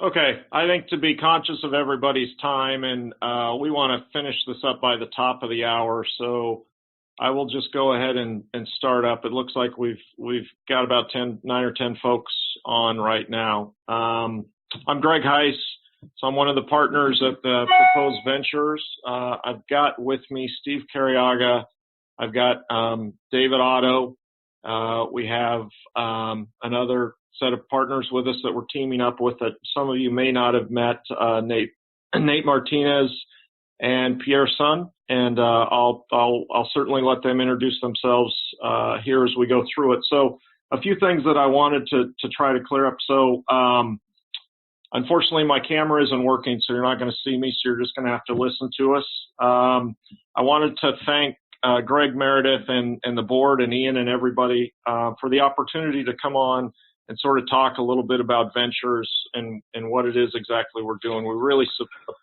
Okay, I think to be conscious of everybody's time, and we want to finish this up by the top of the hour, so I will just go ahead and start up. It looks like we've got about 9 or 10 folks on right now. I'm Greg Heiss, so I'm one of the partners at the Proposed Ventures. I've got with me Steve Carriaga. I've got David Otto. We have another set of partners with us that we're teaming up with that some of you may not have met, Nate Martinez and Pierre Sun, and I'll certainly let them introduce themselves here as we go through it. So a few things that I wanted to try to clear up. So unfortunately my camera isn't working, so you're not going to see me, so you're just going to have to listen to us. I wanted to thank Greg Meredith and the board and Ian and everybody for the opportunity to come on and sort of talk a little bit about ventures and what it is exactly we're doing. We really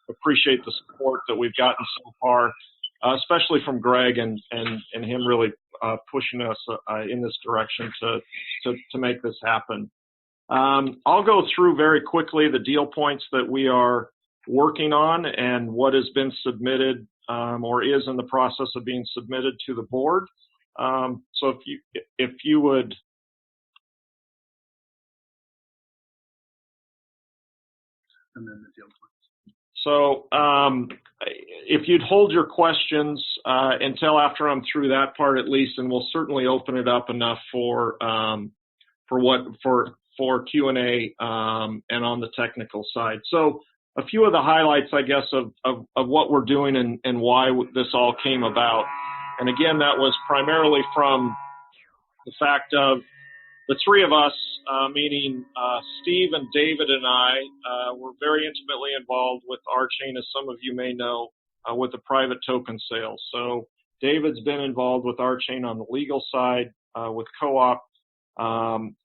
appreciate the support that we've gotten so far, especially from Greg and him really pushing us in this direction to make this happen. I'll go through very quickly the deal points that we are working on and what has been submitted or is in the process of being submitted to the board. So if you would. And then the deal points. So if you'd hold your questions until after I'm through that part at least, and we'll certainly open it up enough for Q&A and on the technical side. So a few of the highlights, I guess, of what we're doing and why this all came about. And again, that was primarily from the fact of the three of us, meaning Steve and David and I, were very intimately involved with RChain, as some of you may know, with the private token sales. So David's been involved with RChain on the legal side with co-op,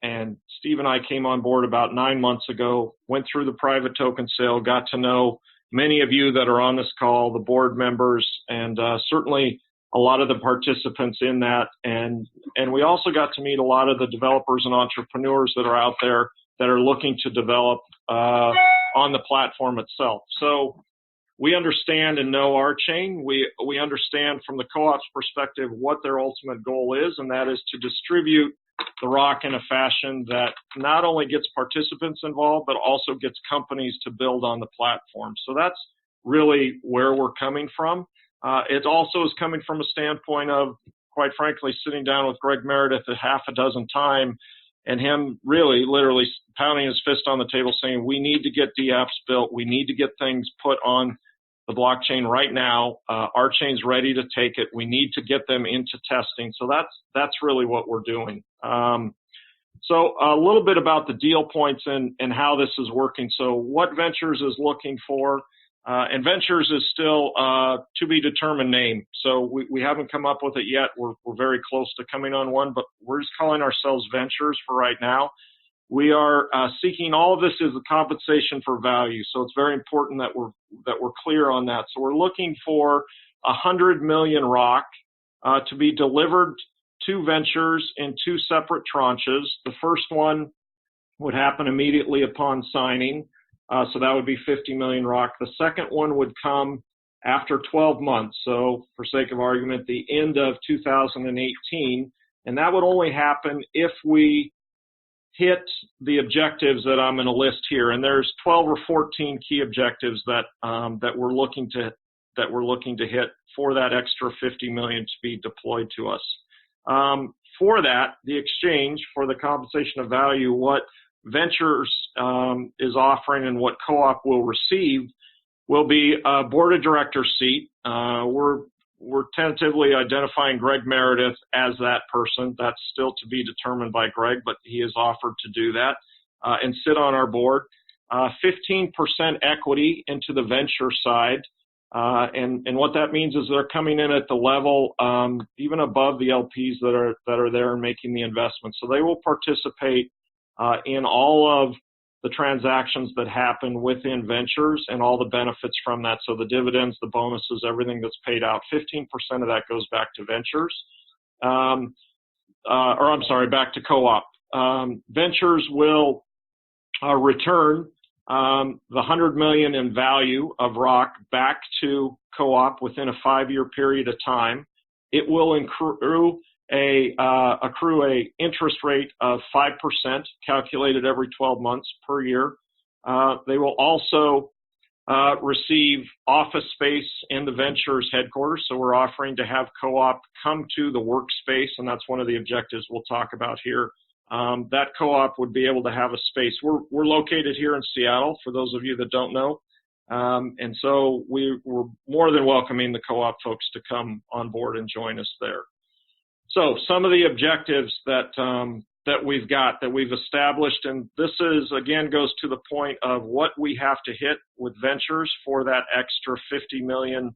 and Steve and I came on board about 9 months ago, went through the private token sale, got to know many of you that are on this call, the board members, and certainly a lot of the participants in that, and we also got to meet a lot of the developers and entrepreneurs that are out there that are looking to develop on the platform itself. So we understand and know RChain. We understand from the co-op's perspective what their ultimate goal is, and that is to distribute the rock in a fashion that not only gets participants involved, but also gets companies to build on the platform. So that's really where we're coming from. It also is coming from a standpoint of, quite frankly, sitting down with Greg Meredith a half a dozen times and him really literally pounding his fist on the table saying, we need to get DApps built. We need to get things put on the blockchain right now. RChain's ready to take it. We need to get them into testing. So that's really what we're doing. So a little bit about the deal points and how this is working. So what Ventures is looking for, and Ventures is still to be determined name. So we haven't come up with it yet. We're very close to coming on one, but we're just calling ourselves Ventures for right now. We are seeking, all of this is a compensation for value. So it's very important that we're clear on that. So we're looking for 100 million ROC to be delivered to Ventures in 2 separate tranches. The first one would happen immediately upon signing. So that would be 50 million ROC. The second one would come after 12 months. So for sake of argument, the end of 2018. And that would only happen if we hit the objectives that I'm going to list here. And there's 12 or 14 key objectives that we're looking to hit for that extra 50 million to be deployed to us. For that, the exchange for the compensation of value, what Ventures is offering and what co-op will receive will be a board of directors seat. We're tentatively identifying Greg Meredith as that person. That's still to be determined by Greg, but he has offered to do that and sit on our board. 15% equity into the venture side. And what that means is they're coming in at the level even above the LPs that are there and making the investment. So they will participate in all of the transactions that happen within Ventures and all the benefits from that. So the dividends, the bonuses, everything that's paid out, 15% of that goes back to Ventures, back to co-op. Ventures will return the $100 million in value of ROC back to co-op within a 5-year period of time. It will accrue a interest rate of 5% calculated every 12 months per year. They will also receive office space in the Ventures headquarters. So we're offering to have co-op come to the workspace, and that's one of the objectives we'll talk about here. That co-op would be able to have a space. We're located here in Seattle, for those of you that don't know. And so we're more than welcoming the co-op folks to come on board and join us there. So some of the objectives that we've got, that we've established, and this is, again, goes to the point of what we have to hit with Ventures for that extra 50 million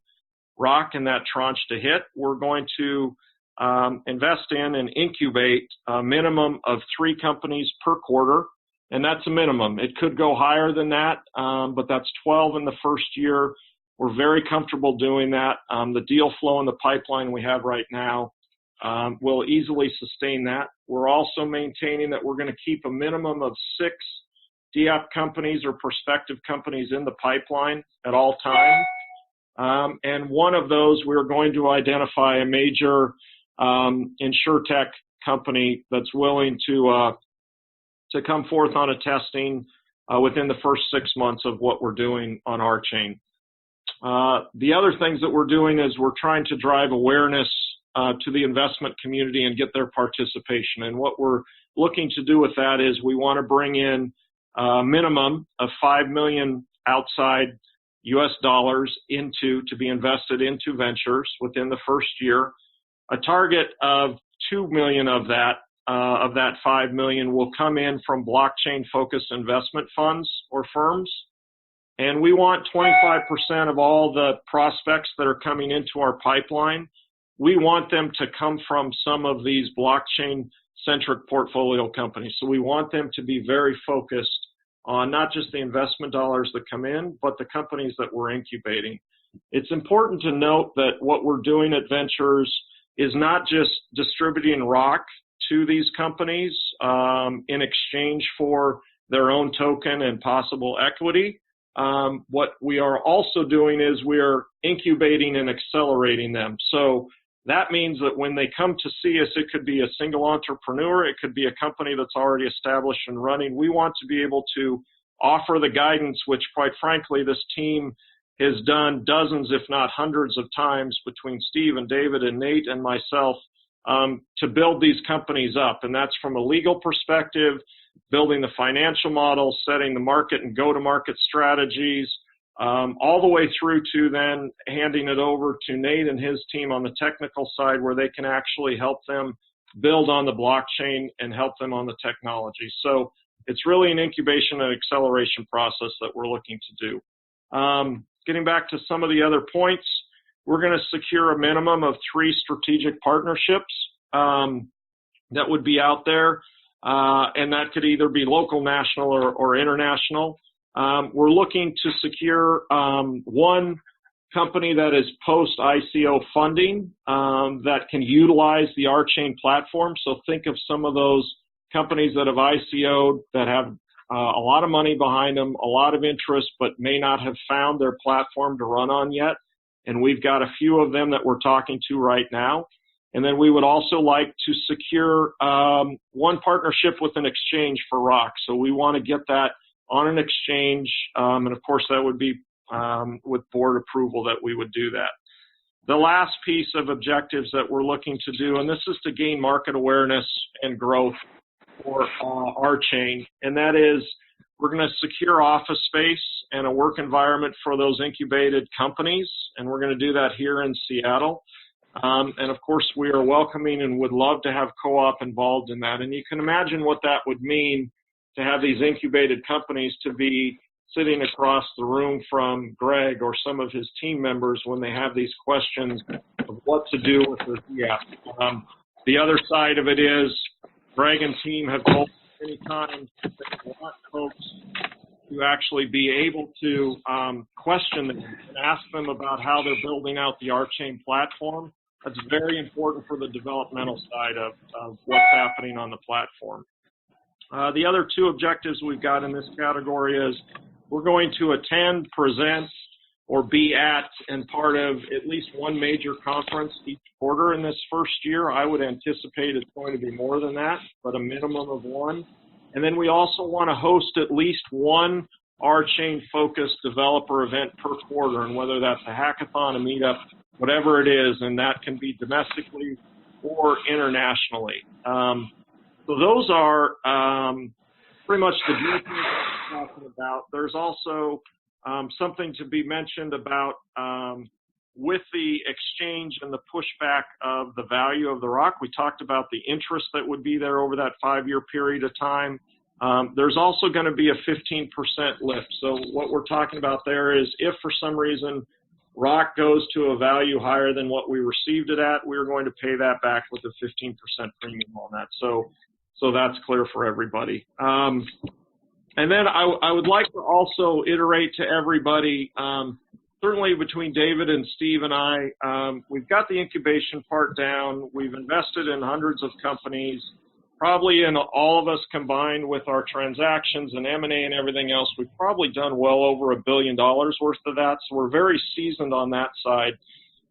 ROC and that tranche to hit. We're going to invest in and incubate a minimum of 3 companies per quarter, and that's a minimum. It could go higher than that, but that's 12 in the first year. We're very comfortable doing that. The deal flow in the pipeline we have right now will easily sustain that. We're also maintaining that we're going to keep a minimum of 6 DAPP companies or prospective companies in the pipeline at all times. And one of those, we're going to identify a major insurtech company that's willing to come forth on a testing within the first 6 months of what we're doing on RChain. The other things that we're doing is we're trying to drive awareness to the investment community and get their participation. And what we're looking to do with that is we want to bring in a minimum of $5 million outside US dollars to be invested into Ventures within the first year. A target of 2 million of that 5 million will come in from blockchain-focused investment funds or firms. And we want 25% of all the prospects that are coming into our pipeline. We want them to come from some of these blockchain-centric portfolio companies. So we want them to be very focused on not just the investment dollars that come in, but the companies that we're incubating. It's important to note that what we're doing at Ventures is not just distributing ROC to these companies in exchange for their own token and possible equity. What we are also doing is we are incubating and accelerating them. So that means that when they come to see us, it could be a single entrepreneur, it could be a company that's already established and running. We want to be able to offer the guidance, which quite frankly, this team has done dozens, if not hundreds of times between Steve and David and Nate and myself to build these companies up. And that's from a legal perspective, building the financial models, setting the market and go-to-market strategies, all the way through to then handing it over to Nate and his team on the technical side where they can actually help them build on the blockchain and help them on the technology. So it's really an incubation and acceleration process that we're looking to do. Getting back to some of the other points, we're going to secure a minimum of 3 strategic partnerships that would be out there, and that could either be local, national, or international. We're looking to secure one company that is post-ICO funding that can utilize the RChain platform. So think of some of those companies that have ICO'd that have a lot of money behind them, a lot of interest, but may not have found their platform to run on yet. And we've got a few of them that we're talking to right now. And then we would also like to secure one partnership with an exchange for ROC. So we want to get that on an exchange, and of course that would be with board approval that we would do that. The last piece of objectives that we're looking to do, and this is to gain market awareness and growth for RChain, and that is we're going to secure office space and a work environment for those incubated companies, and we're going to do that here in Seattle. And of course we are welcoming and would love to have co-op involved in that. And you can imagine what that would mean to have these incubated companies to be sitting across the room from Greg or some of his team members when they have these questions of what to do with this. The other side of it is Greg and team have told us many times that they want folks to actually be able to question them and ask them about how they're building out the RChain platform. That's very important for the developmental side of what's happening on the platform. The other 2 objectives we've got in this category is we're going to attend, present, or be at and part of at least one major conference each quarter in this first year. I would anticipate it's going to be more than that, but a minimum of one. And then we also want to host at least one RChain focused developer event per quarter, and whether that's a hackathon, a meetup, whatever it is, and that can be domestically or internationally. So those are pretty much the details I'm talking about. There's also something to be mentioned about with the exchange and the pushback of the value of the rock. We talked about the interest that would be there over that 5-year period of time. There's also going to be a 15% lift. So what we're talking about there is if for some reason rock goes to a value higher than what we received it at, we're going to pay that back with a 15% premium on that. So that's clear for everybody. And then I would like to also iterate to everybody, certainly between David and Steve and I, we've got the incubation part down. We've invested in hundreds of companies. Probably in all of us combined with our transactions and M&A and everything else, we've probably done well over $1 billion worth of that. So we're very seasoned on that side.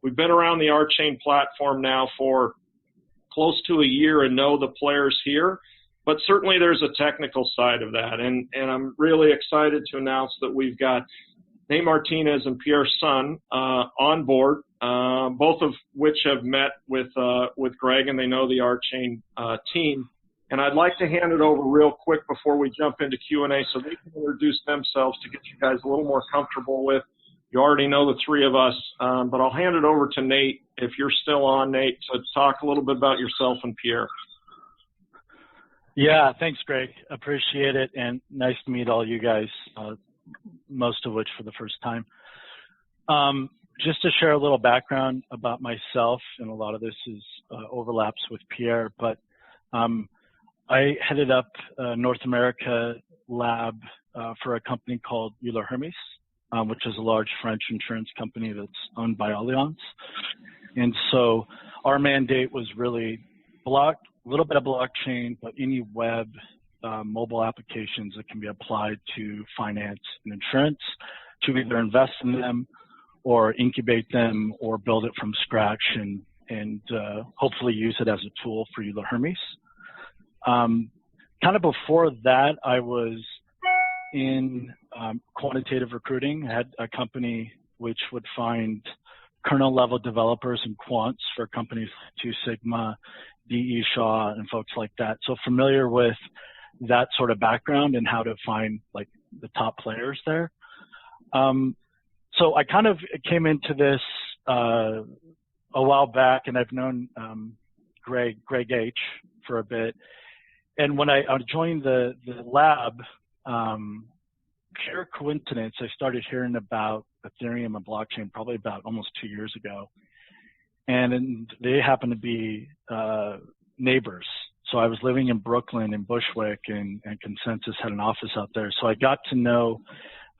We've been around the RChain platform now for close to a year and know the players here. But certainly there's a technical side of that. And I'm really excited to announce that we've got Nate Martinez and Pierre Sun on board, both of which have met with Greg, and they know the RChain team. And I'd like to hand it over real quick before we jump into Q&A so they can introduce themselves to get you guys a little more comfortable with. You already know the three of us, but I'll hand it over to Nate, if you're still on, Nate, to talk a little bit about yourself and Pierre. Yeah, thanks, Greg. Appreciate it, and nice to meet all you guys, most of which for the first time. Just to share a little background about myself, and a lot of this is overlaps with Pierre, but I headed up North America lab for a company called Euler Hermes, which is a large French insurance company that's owned by Allianz. And so our mandate was really a little bit of blockchain, but any web mobile applications that can be applied to finance and insurance, to either invest in them or incubate them or build it from scratch and hopefully use it as a tool for Euler Hermes. Kind of before that, I was in quantitative recruiting. I had a company which would find kernel-level developers and quants for companies like Two Sigma, D.E. Shaw, and folks like that. So familiar with that sort of background and how to find like the top players there. So I kind of came into this a while back, and I've known Greg H. for a bit. And when I joined the lab, pure coincidence, I started hearing about Ethereum and blockchain probably about almost 2 years ago. And they happened to be neighbors. So I was living in Brooklyn in Bushwick, and Consensus had an office out there. So I got to know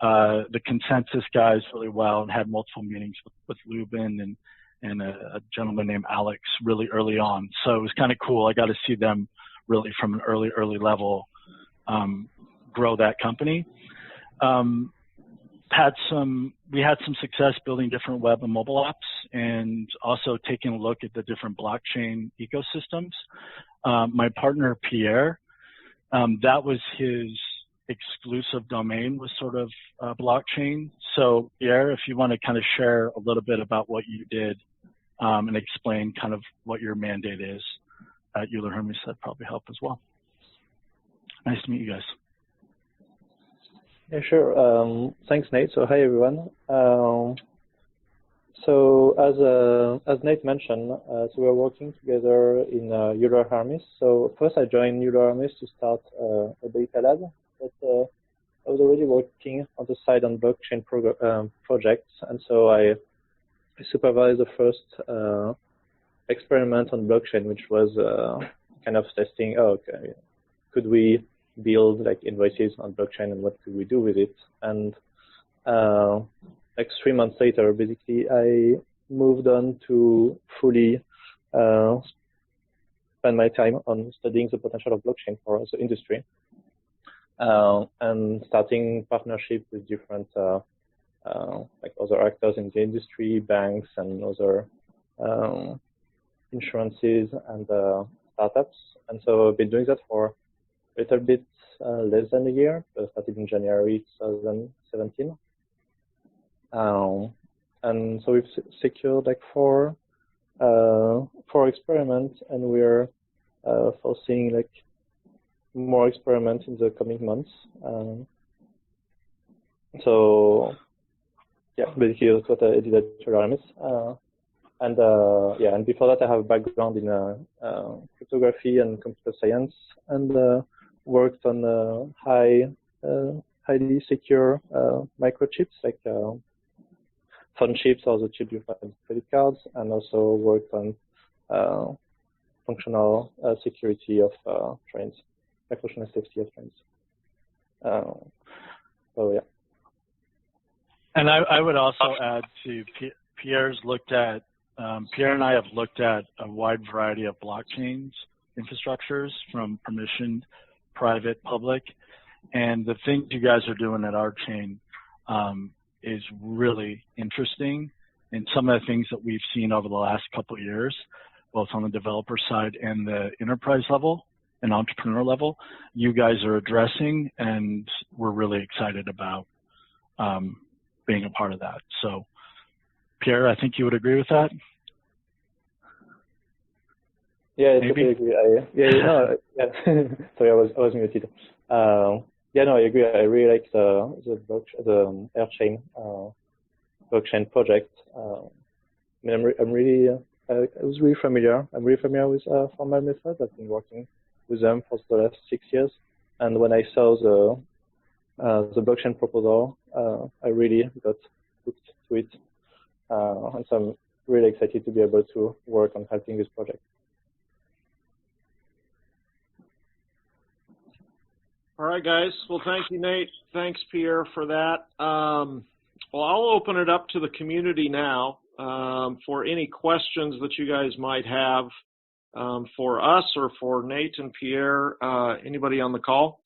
the Consensus guys really well and had multiple meetings with Lubin and a gentleman named Alex really early on. So it was kind of cool. I got to see them really from an early level grow that company. We had some success building different web and mobile apps, and also taking a look at the different blockchain ecosystems. My partner Pierre, that was his exclusive domain, was sort of blockchain. So Pierre, if you want to kind of share a little bit about what you did and explain kind of what your mandate is at Euler Hermes, that'd probably help as well. Nice to meet you guys. Yeah, sure. Thanks, Nate. So hi, everyone. So as Nate mentioned, so we're working together in Euler Hermes. So first I joined Euler Hermes to start a data lab, but I was already working on the side on blockchain projects, and so I supervised the first experiment on blockchain, which was kind of testing, could we build like invoices on blockchain, and what could we do with it? And like 3 months later, basically, I moved on to fully spend my time on studying the potential of blockchain for the industry. and starting partnership with different like other actors in the industry, banks, and other insurances and startups. And so I've been doing that for a little bit less than a year. I started in January 2017. And so we've secured like four experiments, and we're foreseeing like more experiments in the coming months. So yeah, basically that's what I did at Aramis. And before that I have a background in cryptography and computer science, and worked on highly secure microchips like phone chips or the chip you find in credit cards, and also worked on functional security of trains, like functional safety of trains. So yeah. And I would also add to Pierre's looked at, Pierre and I have looked at a wide variety of blockchains, infrastructures from permissioned, private, public, and the things you guys are doing at RChain is really interesting. And some of the things that we've seen over the last couple of years, both on the developer side and the enterprise level and entrepreneur level, you guys are addressing, and we're really excited about being a part of that. So, Pierre, I think you would agree with that? Yeah, I totally agree. Sorry, I was muted. Yeah, no, I agree. I really like the RChain blockchain project. I mean, I was really familiar. I'm really familiar with formal methods. I've been working with them for the last 6 years. And when I saw the blockchain proposal, I really got hooked to it. And so I'm really excited to be able to work on helping this project. All right, guys. Well, thank you, Nate. Thanks, Pierre, for that. Well, I'll open it up to the community now for any questions that you guys might have for us or for Nate and Pierre. Anybody on the call?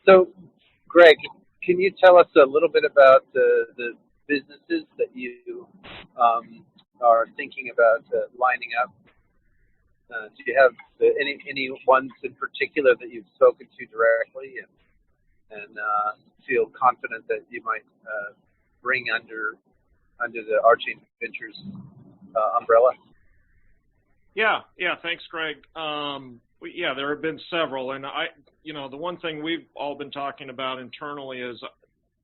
So, Greg, can you tell us a little bit about the businesses that you are thinking about lining up? Do you have any ones in particular that you've spoken to directly and feel confident that you might bring under the RChain Ventures umbrella? Yeah. Thanks, Greg. Yeah, there have been several, and the one thing we've all been talking about internally is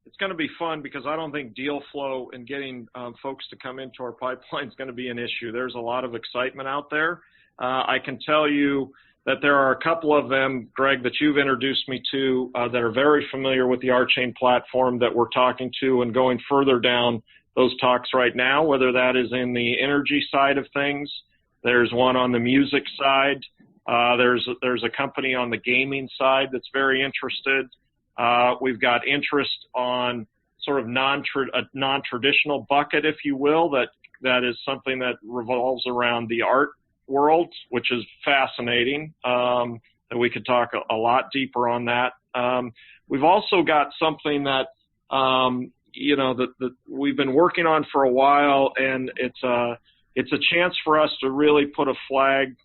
it's going to be fun because I don't think deal flow and getting folks to come into our pipeline is going to be an issue. There's a lot of excitement out there. I can tell you that there are a couple of them, Greg, that you've introduced me to that are very familiar with the RChain platform that we're talking to and going further down those talks right now, whether that is in the energy side of things. There's one on the music side. There's a company on the gaming side that's very interested. We've got interest on sort of a non-traditional bucket, if you will, that is something that revolves around the art world, which is fascinating, and we could talk a lot deeper on that. We've also got something that that we've been working on for a while, and it's a chance for us to really put a flag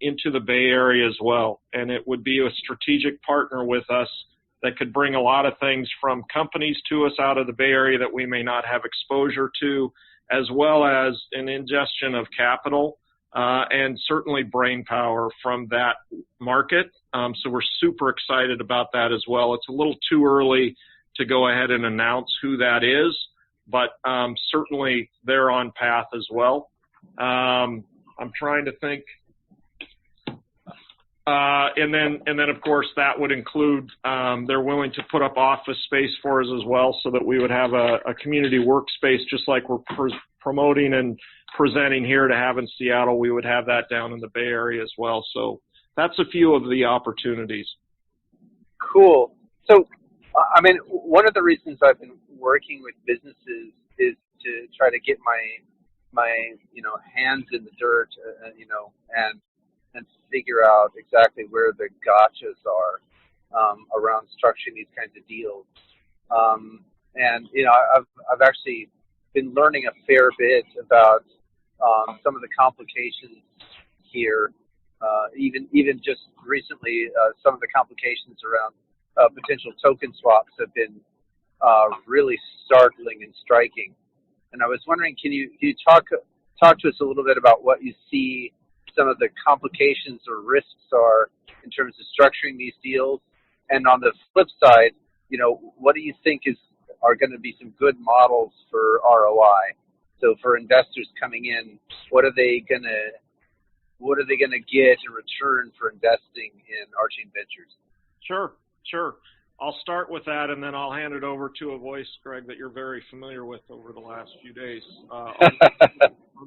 into the Bay Area as well, and it would be a strategic partner with us that could bring a lot of things from companies to us out of the Bay Area that we may not have exposure to, as well as an ingestion of capital and certainly brain power from that market. So we're super excited about that as well. It's a little too early to go ahead and announce who that is, but certainly they're on path as well. I'm trying to think. And then of course that would include they're willing to put up office space for us as well, so that we would have a community workspace just like we're promoting and presenting here to have in Seattle. We would have that down in the Bay Area as well. So that's a few of the opportunities. Cool. So, I mean, one of the reasons I've been working with businesses is to try to get my hands in the dirt, and and figure out exactly where the gotchas are around structuring these kinds of deals. And you know, I've actually been learning a fair bit about some of the complications here. Even just recently, some of the complications around potential token swaps have been really startling and striking. And I was wondering, can you talk to us a little bit about what you see some of the complications or risks are in terms of structuring these deals? And on the flip side, you know, what do you think are going to be some good models for ROI? So for investors coming in, what are they going to get in return for investing in RChain Ventures? Sure. I'll start with that, and then I'll hand it over to a voice, Greg, that you're very familiar with over the last few days on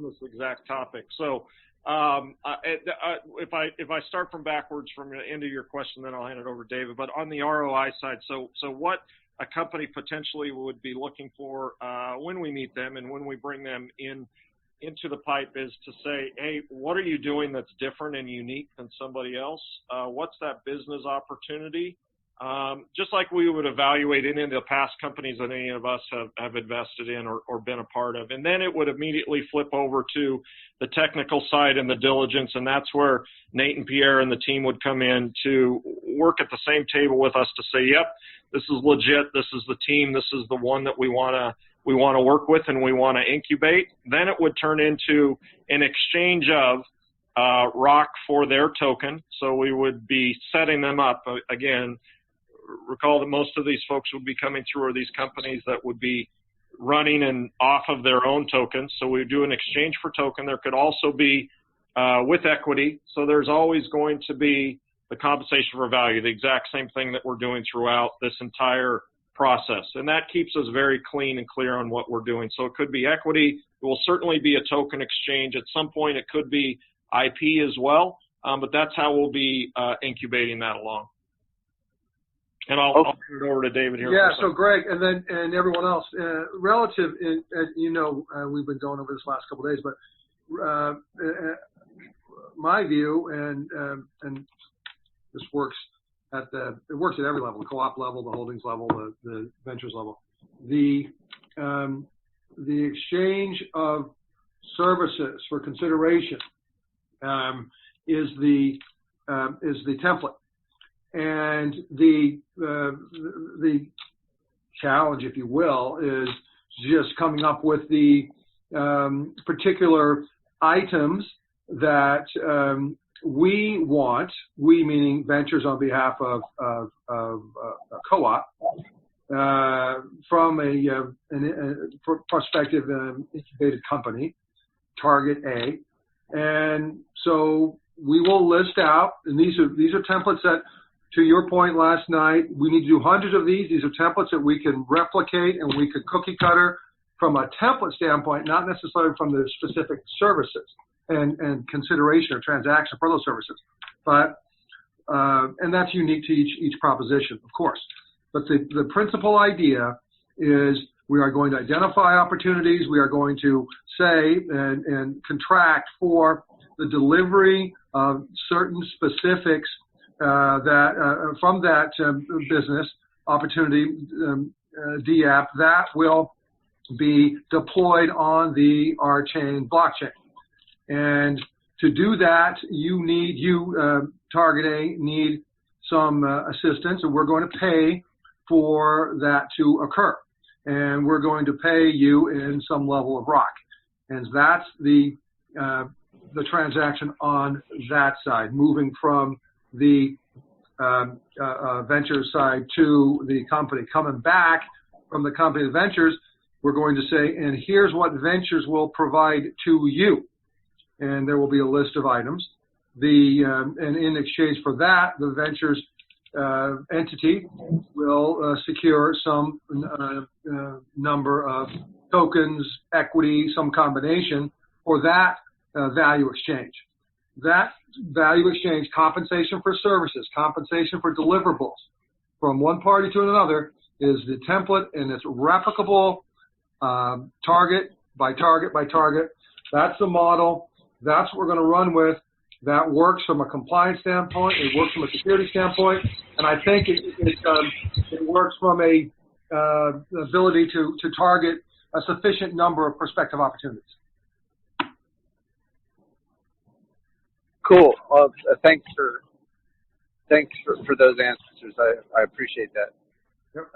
this exact topic. So if I start from backwards from the end of your question, then I'll hand it over to David. But on the ROI side, so what a company potentially would be looking for when we meet them and when we bring them into the pipe is to say, hey, what are you doing that's different and unique than somebody else? What's that business opportunity? Just like we would evaluate any of the past companies that any of us have invested in or been a part of. And then it would immediately flip over to the technical side and the diligence, and that's where Nate and Pierre and the team would come in to work at the same table with us to say, yep, this is legit, this is the team, this is the one that we want to work with and we want to incubate. Then it would turn into an exchange of ROC for their token. So we would be setting them up again. Recall that most of these folks would be coming through are these companies that would be running and off of their own tokens. So we would do an exchange for token. There could also be with equity. So there's always going to be the compensation for value, the exact same thing that we're doing throughout this entire process. And that keeps us very clean and clear on what we're doing. So it could be equity. It will certainly be a token exchange. At some point, it could be IP as well. But that's how we'll be incubating that along. And I'll turn it over to David here. Yeah, so Greg, and everyone else, relative, you know, we've been going over this last couple of days, but my view, and this works at every level, the co-op level, the holdings level, the ventures level. The exchange of services for consideration is the template. And the challenge, if you will, is just coming up with the particular items that we want, we meaning ventures on behalf of a co-op, from a prospective incubated company, target A. And so we will list out, and these are templates that, to your point last night, we need to do hundreds of these. These are templates that we can replicate and we could cookie cutter from a template standpoint, not necessarily from the specific services and consideration or transaction for those services. But and that's unique to each proposition, of course. But the principal idea is we are going to identify opportunities. We are going to say and contract for the delivery of certain specifics from that business opportunity DAPP that will be deployed on the RChain blockchain. And to do that, target A, need some assistance, and we're going to pay for that to occur. And we're going to pay you in some level of ROC. And that's the transaction on that side, moving from the venture side to the company. Coming back from the company to ventures, we're going to say, and here's what ventures will provide to you. And there will be a list of items. And in exchange for that, the ventures entity will secure some number of tokens, equity, some combination for that value exchange. That value exchange, compensation for services, compensation for deliverables from one party to another is the template, and it's replicable target by target by target. That's the model. That's what we're going to run with. that works from a compliance standpoint, it works from a security standpoint, and I think it works from a ability to target a sufficient number of prospective opportunities. Cool. Well, thanks for those answers. I appreciate that. Yep.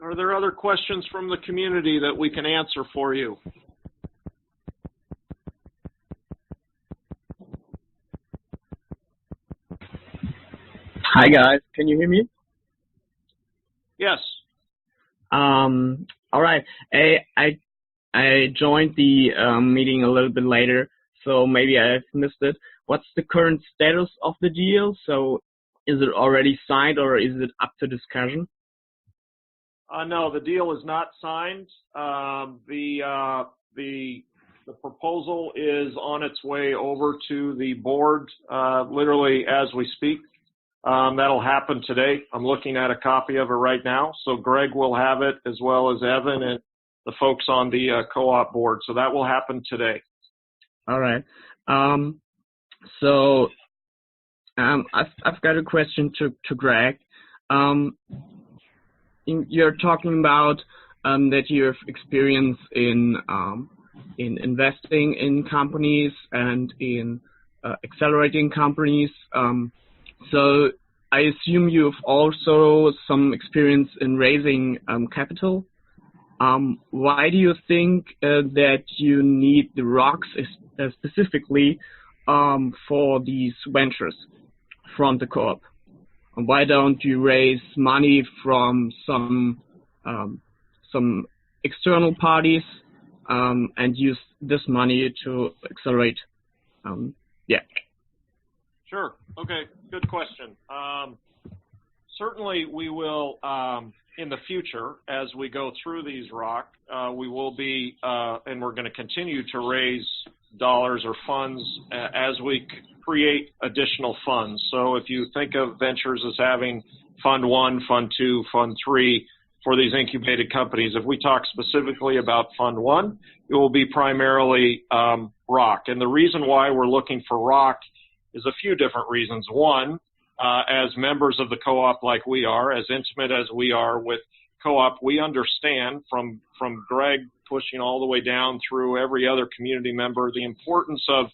Are there other questions from the community that we can answer for you? Hi guys, can you hear me? Yes. All right. I joined the meeting a little bit later, so maybe I've missed it. What's the current status of the deal? So, is it already signed or is it up to discussion? No, the deal is not signed. The proposal is on its way over to the board, literally as we speak. That'll happen today. I'm looking at a copy of it right now. So Greg will have it as well as Evan and the folks on the co-op board. So that will happen today. All right. I've got a question to Greg. You're talking about that you have experience in investing in companies and in accelerating companies. So I assume you've also some experience in raising capital. Why do you think that you need the rocks specifically for these ventures from the co-op? Why don't you raise money from some external parties and use this money to accelerate? Yeah. Sure. Okay. Good question. Certainly, we will in the future, as we go through these rock, we will be, and we're going to continue to raise dollars or funds as we create additional funds. So if you think of ventures as having Fund 1, Fund 2, Fund 3 for these incubated companies, if we talk specifically about Fund 1, it will be primarily rock. And the reason why we're looking for rock is a few different reasons. One, as members of the co-op like we are, as intimate as we are with co-op, we understand from Greg pushing all the way down through every other community member the importance of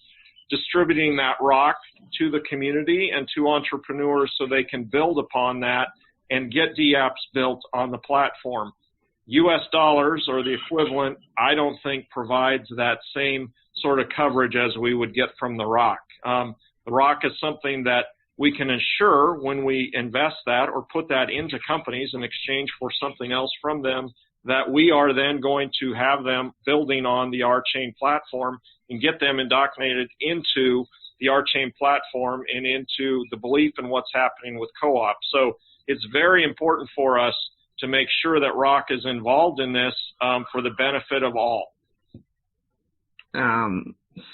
distributing that rock to the community and to entrepreneurs so they can build upon that and get DApps built on the platform. US dollars or the equivalent, I don't think provides that same sort of coverage as we would get from the rock. The rock is something that we can ensure when we invest that or put that into companies in exchange for something else from them, that we are then going to have them building on the RChain platform and get them indoctrinated into the RChain platform and into the belief in what's happening with co-op. So it's very important for us to make sure that ROC is involved in this for the benefit of all.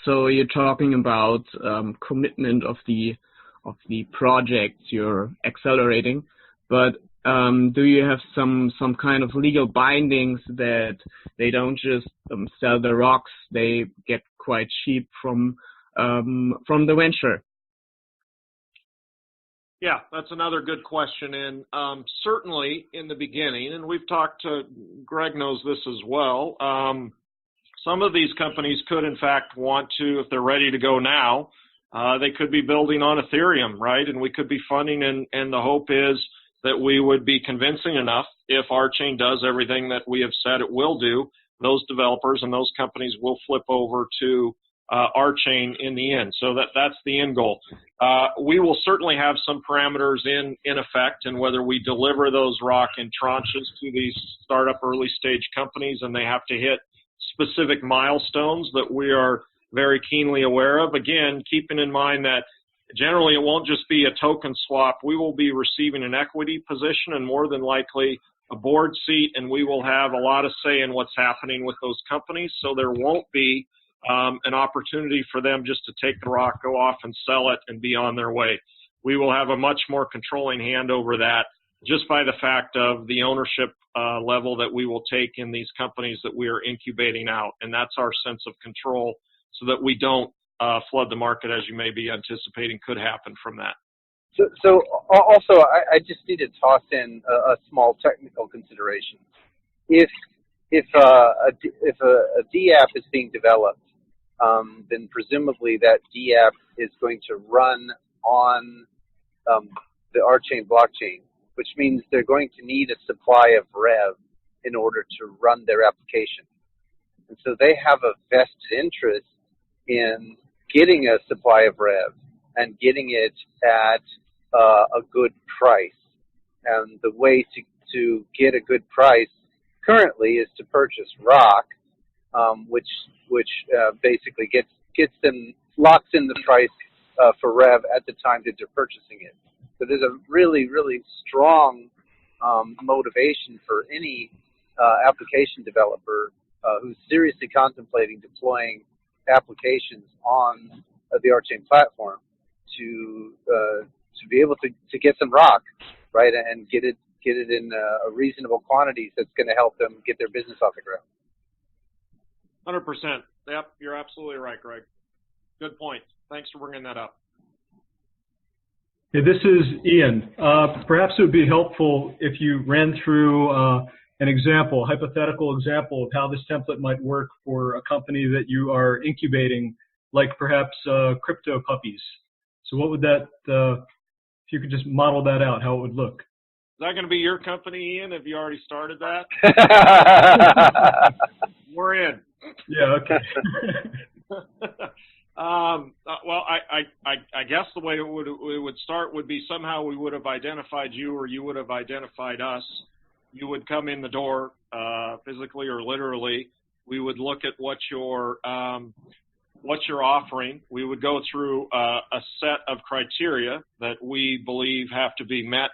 So you're talking about commitment of the projects you're accelerating, but do you have some kind of legal bindings that they don't just sell the rocks, they get quite cheap from the venture? Yeah, that's another good question. And certainly in the beginning, and we've talked to, Greg knows this as well, some of these companies could in fact want to, if they're ready to go now, they could be building on Ethereum, right? And we could be funding, and the hope is that we would be convincing enough if RChain does everything that we have said it will do, those developers and those companies will flip over to RChain in the end. So that's the end goal. We will certainly have some parameters in effect, and whether we deliver those rock in tranches to these startup early stage companies and they have to hit specific milestones that we are very keenly aware of. Again, keeping in mind that generally it won't just be a token swap. We will be receiving an equity position and more than likely a board seat, and we will have a lot of say in what's happening with those companies. So there won't be an opportunity for them just to take the rock, go off and sell it and be on their way. We will have a much more controlling hand over that just by the fact of the ownership level that we will take in these companies that we are incubating out. And that's our sense of control, so that we don't flood the market, as you may be anticipating could happen from that. So also, I just need to toss in a small technical consideration. If a DAPP is being developed, then presumably that DAPP is going to run on the RChain blockchain, which means they're going to need a supply of REV in order to run their application. And so they have a vested interest in getting a supply of REV and getting it at a good price. And the way to get a good price currently is to purchase rock, which basically locks in the price for REV at the time that they're purchasing it. So there's a really, really strong motivation for any application developer who's seriously contemplating deploying applications on the RChain platform to be able to get some rock, right, and get it in a reasonable quantities that's going to help them get their business off the ground. 100%. Yep, you're absolutely right, Greg. Good point. Thanks for bringing that up. Hey, this is Ian. Perhaps it would be helpful if you ran through an example, hypothetical example of how this template might work for a company that you are incubating, like perhaps Crypto Puppies. So what would that, if you could just model that out, how it would look? Is that going to be your company, Ian? Have you already started that? We're in. Yeah, okay. Well, I guess the way it would start would be somehow we would have identified you, or you would have identified us. You would come in the door, physically or literally. We would look at what you're offering. We would go through a set of criteria that we believe have to be met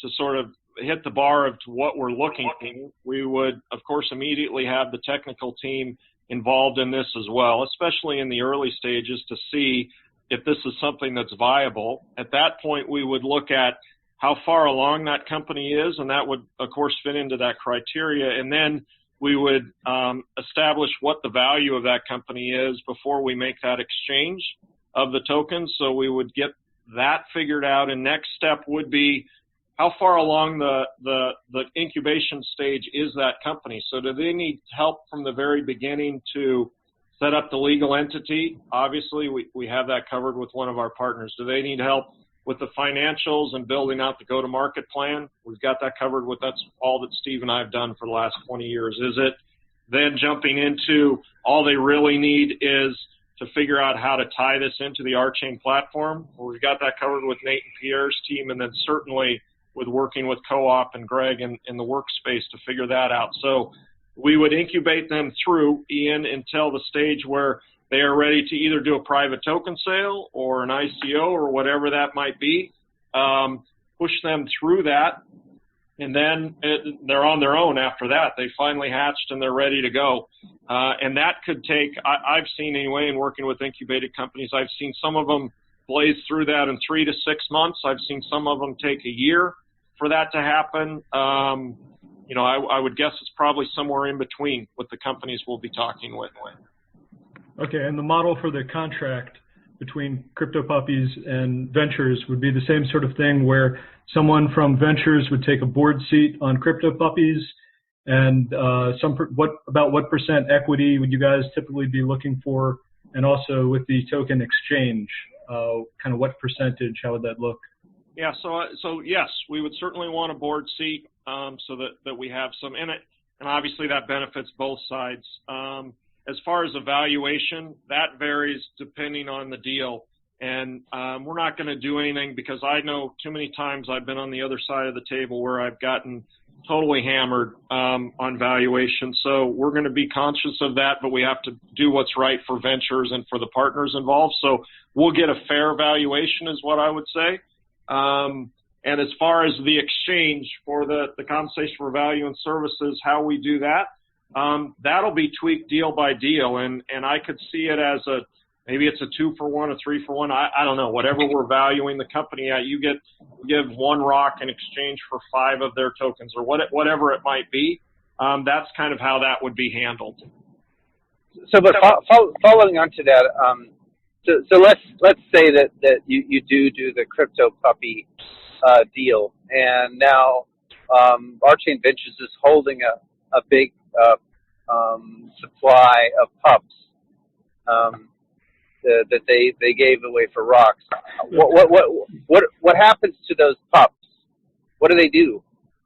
to sort of hit the bar of what we're looking for. We would, of course, immediately have the technical team involved in this as well, especially in the early stages, to see if this is something that's viable. At that point, we would look at how far along that company is, and that would, of course, fit into that criteria. And then we would establish what the value of that company is before we make that exchange of the tokens. So we would get that figured out. And next step would be, how far along the incubation stage is that company? So do they need help from the very beginning to set up the legal entity? Obviously, we have that covered with one of our partners. Do they need help with the financials and building out the go-to-market plan? We've got that covered with, that's all that Steve and I have done for the last 20 years. Is it then jumping into all they really need is to figure out how to tie this into the RChain platform? Well, we've got that covered with Nate and Pierre's team, and then certainly with working with Co-op and Greg in the workspace to figure that out. So we would incubate them through, Ian, until the stage where they are ready to either do a private token sale or an ICO or whatever that might be, push them through that, and then they're on their own after that. They finally hatched and they're ready to go. And that could take, I've seen anyway, in working with incubated companies, I've seen some of them blaze through that in 3 to 6 months. I've seen some of them take a year for that to happen. You know, I would guess it's probably somewhere in between with the companies we'll be talking with. Okay, and the model for the contract between Crypto Puppies and Ventures would be the same sort of thing, where someone from Ventures would take a board seat on Crypto Puppies, and what percent equity would you guys typically be looking for? And also with the token exchange, kind of what percentage, how would that look? Yeah, so yes, we would certainly want a board seat so that we have some in it, and obviously that benefits both sides. As far as evaluation, that varies depending on the deal, and we're not going to do anything, because I know too many times I've been on the other side of the table where I've gotten totally hammered on valuation. So we're going to be conscious of that, but we have to do what's right for Ventures and for the partners involved. So we'll get a fair valuation is what I would say. And as far as the exchange for the compensation for value and services, how we do that, that'll be tweaked deal by deal. And I could see it as maybe it's a 2-for-1, a 3-for-1. I don't know, whatever we're valuing the company at, you get give 1 rock in exchange for 5 of their tokens, or whatever it might be. That's kind of how that would be handled. So, but following on to that, so let's say that you do the crypto puppy deal, and now RChain Ventures is holding a big supply of pups that they gave away for rocks. What happens to those pups? What do they do?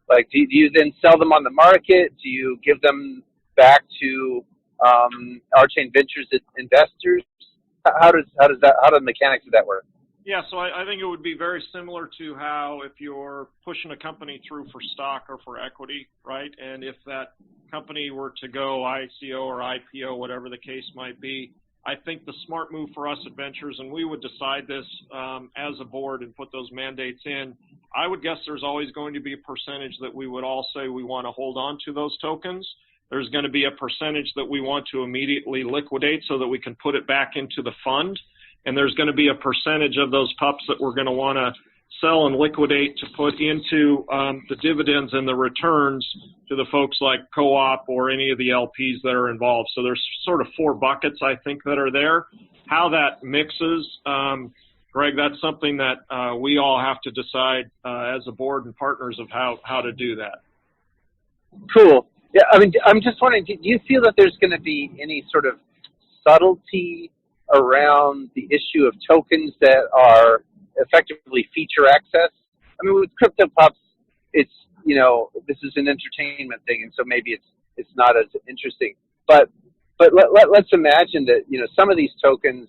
Like, do you then sell them on the market? Do you give them back to RChain Ventures investors? How do the mechanics of that work? Yeah, so I think it would be very similar to how if you're pushing a company through for stock or for equity, right? And if that company were to go ICO or IPO, whatever the case might be, I think the smart move for us at Ventures, and we would decide this as a board and put those mandates in, I would guess there's always going to be a percentage that we would all say we want to hold on to those tokens. There's going to be a percentage that we want to immediately liquidate so that we can put it back into the fund. And there's going to be a percentage of those pups that we're going to want to sell and liquidate to put into the dividends and the returns to the folks like Co-op or any of the LPs that are involved. So there's sort of 4 buckets, I think, that are there. How that mixes, Greg, that's something that we all have to decide as a board and partners of how to do that. Cool. Yeah, I mean, I'm just wondering, do you feel that there's going to be any sort of subtlety around the issue of tokens that are effectively feature access? I mean, with crypto pups, it's, you know, this is an entertainment thing, and so maybe it's not as interesting. But let's imagine that, you know, some of these tokens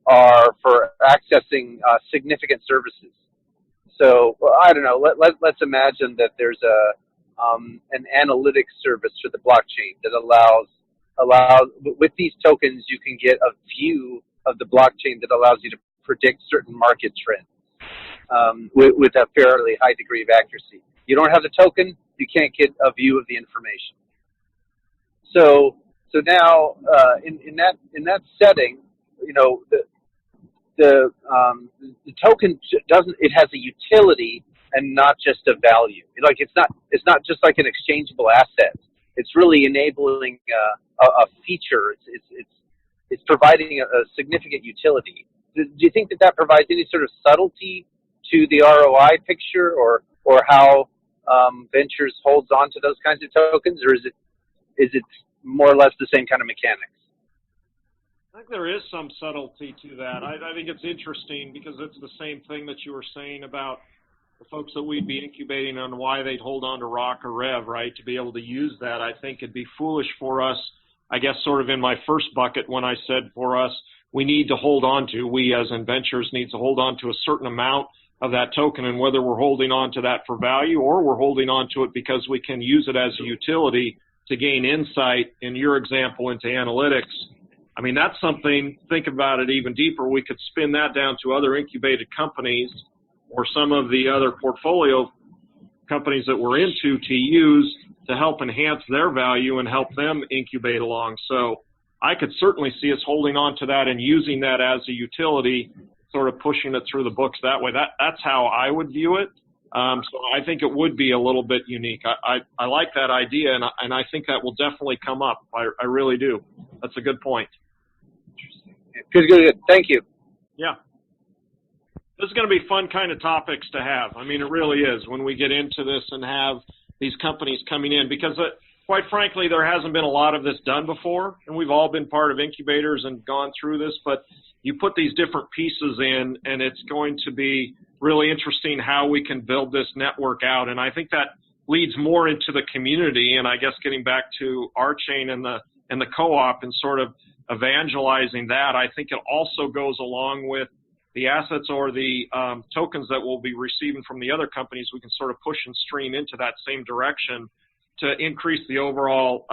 are for accessing significant services. So, well, I don't know. Let's imagine that there's an analytics service for the blockchain that allows with these tokens you can get a view of the blockchain that allows you to predict certain market trends with a fairly high degree of accuracy. You don't have the token, you can't get a view of the information. So now in that setting, you know, the token it has a utility and not just a value. Like it's not just like an exchangeable asset. It's really enabling a feature. It's providing a significant utility. Do you think that provides any sort of subtlety to the ROI picture, or how Ventures holds on to those kinds of tokens, or is it more or less the same kind of mechanics? I think there is some subtlety to that. I think it's interesting because it's the same thing that you were saying about the folks that we'd be incubating on why they'd hold on to Rock or Rev, right, to be able to use that. I think it'd be foolish for us, I guess sort of in my first bucket when I said for us, we need to hold on to, we as Ventures need to hold on to a certain amount of that token, and whether we're holding on to that for value or we're holding on to it because we can use it as a utility to gain insight, in your example, into analytics. I mean, that's something, think about it even deeper, we could spin that down to other incubated companies or some of the other portfolio companies that we're into to use to help enhance their value and help them incubate along. So I could certainly see us holding on to that and using that as a utility, sort of pushing it through the books that way. That's how I would view it. So I think it would be a little bit unique. I like that idea, and I think that will definitely come up. I really do. That's a good point. Good. Thank you. Yeah. This is going to be fun kind of topics to have. I mean, it really is when we get into this and have these companies coming in, because quite frankly, there hasn't been a lot of this done before, and we've all been part of incubators and gone through this, but you put these different pieces in, and it's going to be really interesting how we can build this network out. And I think that leads more into the community, and I guess getting back to RChain and the co-op and sort of evangelizing that, I think it also goes along with the assets or the tokens that we'll be receiving from the other companies. We can sort of push and stream into that same direction to increase the overall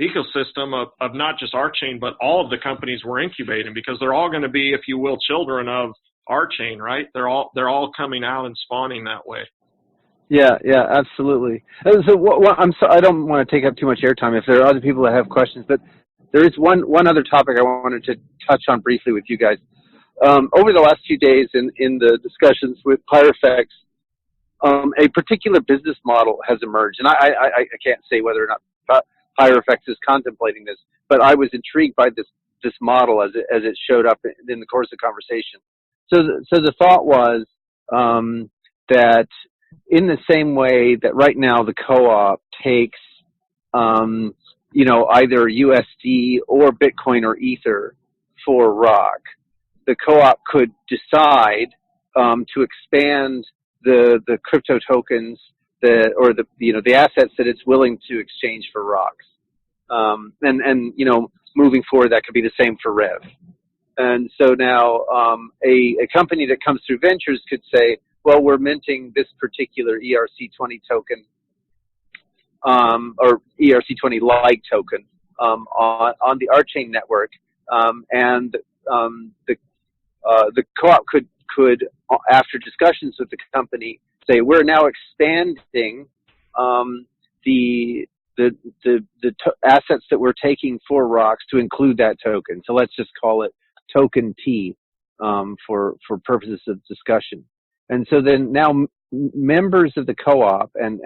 ecosystem of not just RChain, but all of the companies we're incubating, because they're all going to be, if you will, children of RChain, right? They're all coming out and spawning that way. Yeah, absolutely. So I'm sorry, I don't want to take up too much airtime if there are other people that have questions, but there is one other topic I wanted to touch on briefly with you guys. over the last few days in the discussions with Pyrofex, a particular business model has emerged, and I can't say whether or not Pyrofex is contemplating this, but I was intrigued by this model as it showed up in the course of conversation. So the thought was that in the same way that right now the co-op takes either USD or Bitcoin or Ether for rock, the co-op could decide to expand the crypto tokens or the assets that it's willing to exchange for rocks. And moving forward, that could be the same for Rev. And so now a company that comes through Ventures could say, well, we're minting this particular ERC20 token or ERC20-like token on the RChain network, and the co-op could, after discussions with the company, say we're now expanding the assets that we're taking for rocks to include that token. So let's just call it token T for purposes of discussion. And so then now members of the co-op and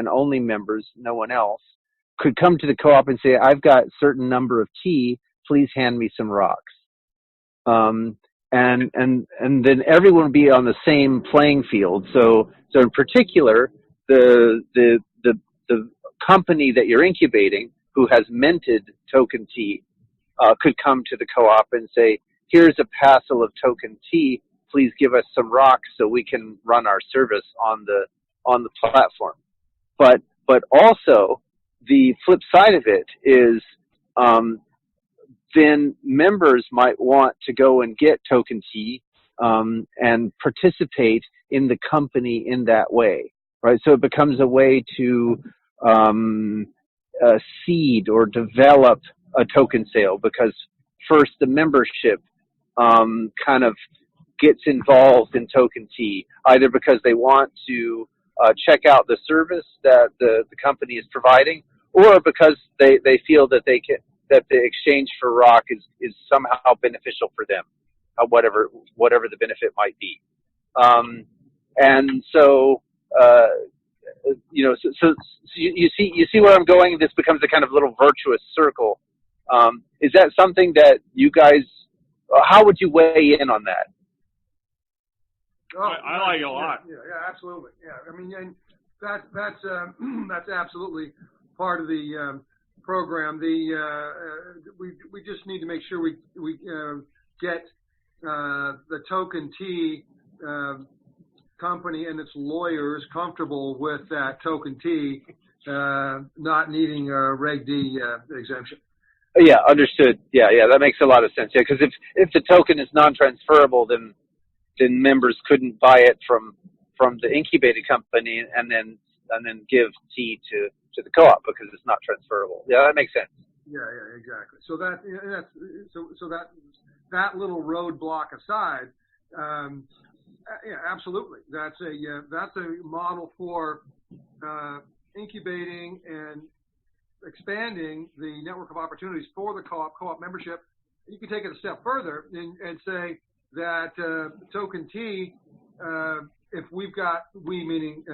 only members, no one else, could come to the co-op and say, I've got a certain number of T, please hand me some rocks. And then everyone would be on the same playing field. So in particular, the company that you're incubating, who has minted token T, could come to the co-op and say, here's a parcel of token T, please give us some rocks so we can run our service on the platform. But also the flip side of it is then members might want to go and get token T and participate in the company in that way, right? So it becomes a way to seed or develop a token sale, because first the membership kind of gets involved in token T, either because they want to check out the service that the company is providing, or because they feel that that the exchange for rock is somehow beneficial for them, whatever the benefit might be. And so so you see where I'm going. This becomes a kind of little virtuous circle. Is that something that you guys? How would you weigh in on that? Oh, I like it a lot. Yeah, absolutely. Yeah, I mean, and that's absolutely part of the program. We just need to make sure we get the token T company and its lawyers comfortable with that token T not needing a Reg D exemption. Yeah, understood. Yeah, that makes a lot of sense. Yeah, because if the token is non-transferable, then members couldn't buy it from the incubated company and then give T to the co-op because it's not transferable. Yeah, that makes sense. Yeah, exactly. So that little roadblock aside, yeah, absolutely. That's a model for incubating and expanding the network of opportunities for the co-op membership. You can take it a step further and say that token T, if we meaning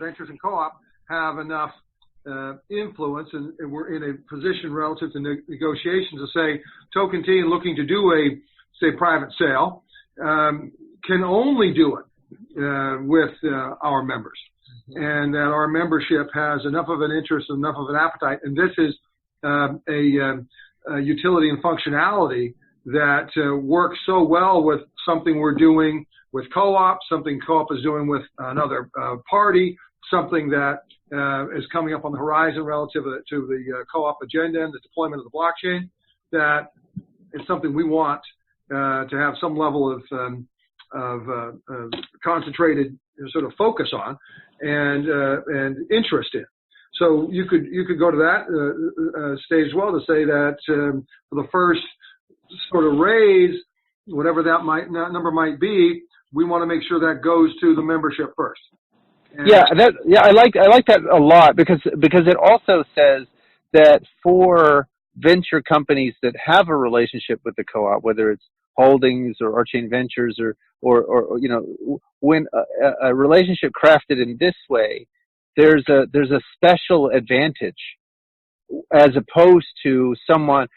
Ventures and co-op, have enough influence and we're in a position relative to negotiations to say token T and looking to do a private sale can only do it with our members, and that our membership has enough of an interest, enough of an appetite, and this is a utility and functionality that works so well with something we're doing with co-op, something co-op is doing with another party, something that is coming up on the horizon relative to the co-op agenda and the deployment of the blockchain, that is something we want to have some level of concentrated sort of focus on and interest in. So you could go to that stage as well to say that for the first sort of raise, whatever that number might be, we want to make sure that goes to the membership first. And I like that a lot because it also says that for venture companies that have a relationship with the co-op, whether it's Holdings or RChain Ventures or when a relationship crafted in this way, there's a special advantage as opposed to someone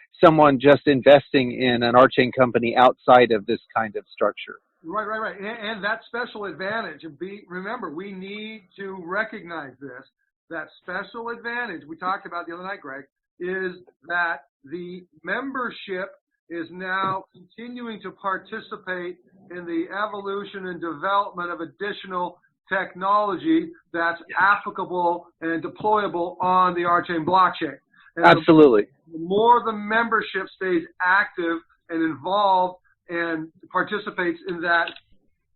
just investing in an RChain company outside of this kind of structure. Right. And that special advantage, remember, we need to recognize this. That special advantage we talked about the other night, Greg, is that the membership is now continuing to participate in the evolution and development of additional technology that's applicable and deployable on the RChain blockchain. And absolutely. The more the membership stays active and involved and participates in that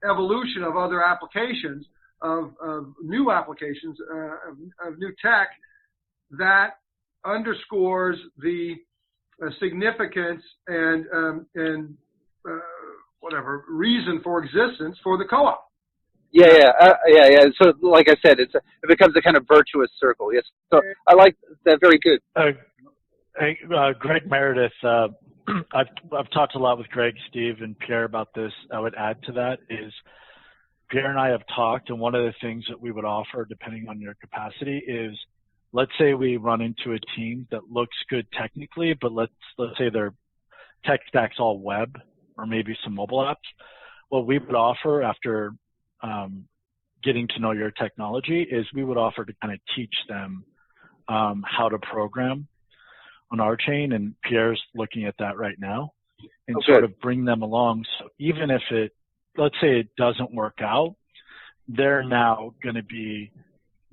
evolution of other applications, of new applications, of new tech, that underscores the significance and whatever reason for existence for the co-op. Yeah. So, like I said, it becomes a kind of virtuous circle. Yes. So I like that. Very good. Greg Meredith. I've talked a lot with Greg, Steve, and Pierre about this. I would add to that is Pierre and I have talked, and one of the things that we would offer, depending on your capacity, is let's say we run into a team that looks good technically, but let's say their tech stack's all web or maybe some mobile apps. What we would offer after getting to know your technology is we would offer to kind of teach them how to program on RChain, and Pierre's looking at that right now, and sort of bring them along. So even if let's say it doesn't work out, they're now going to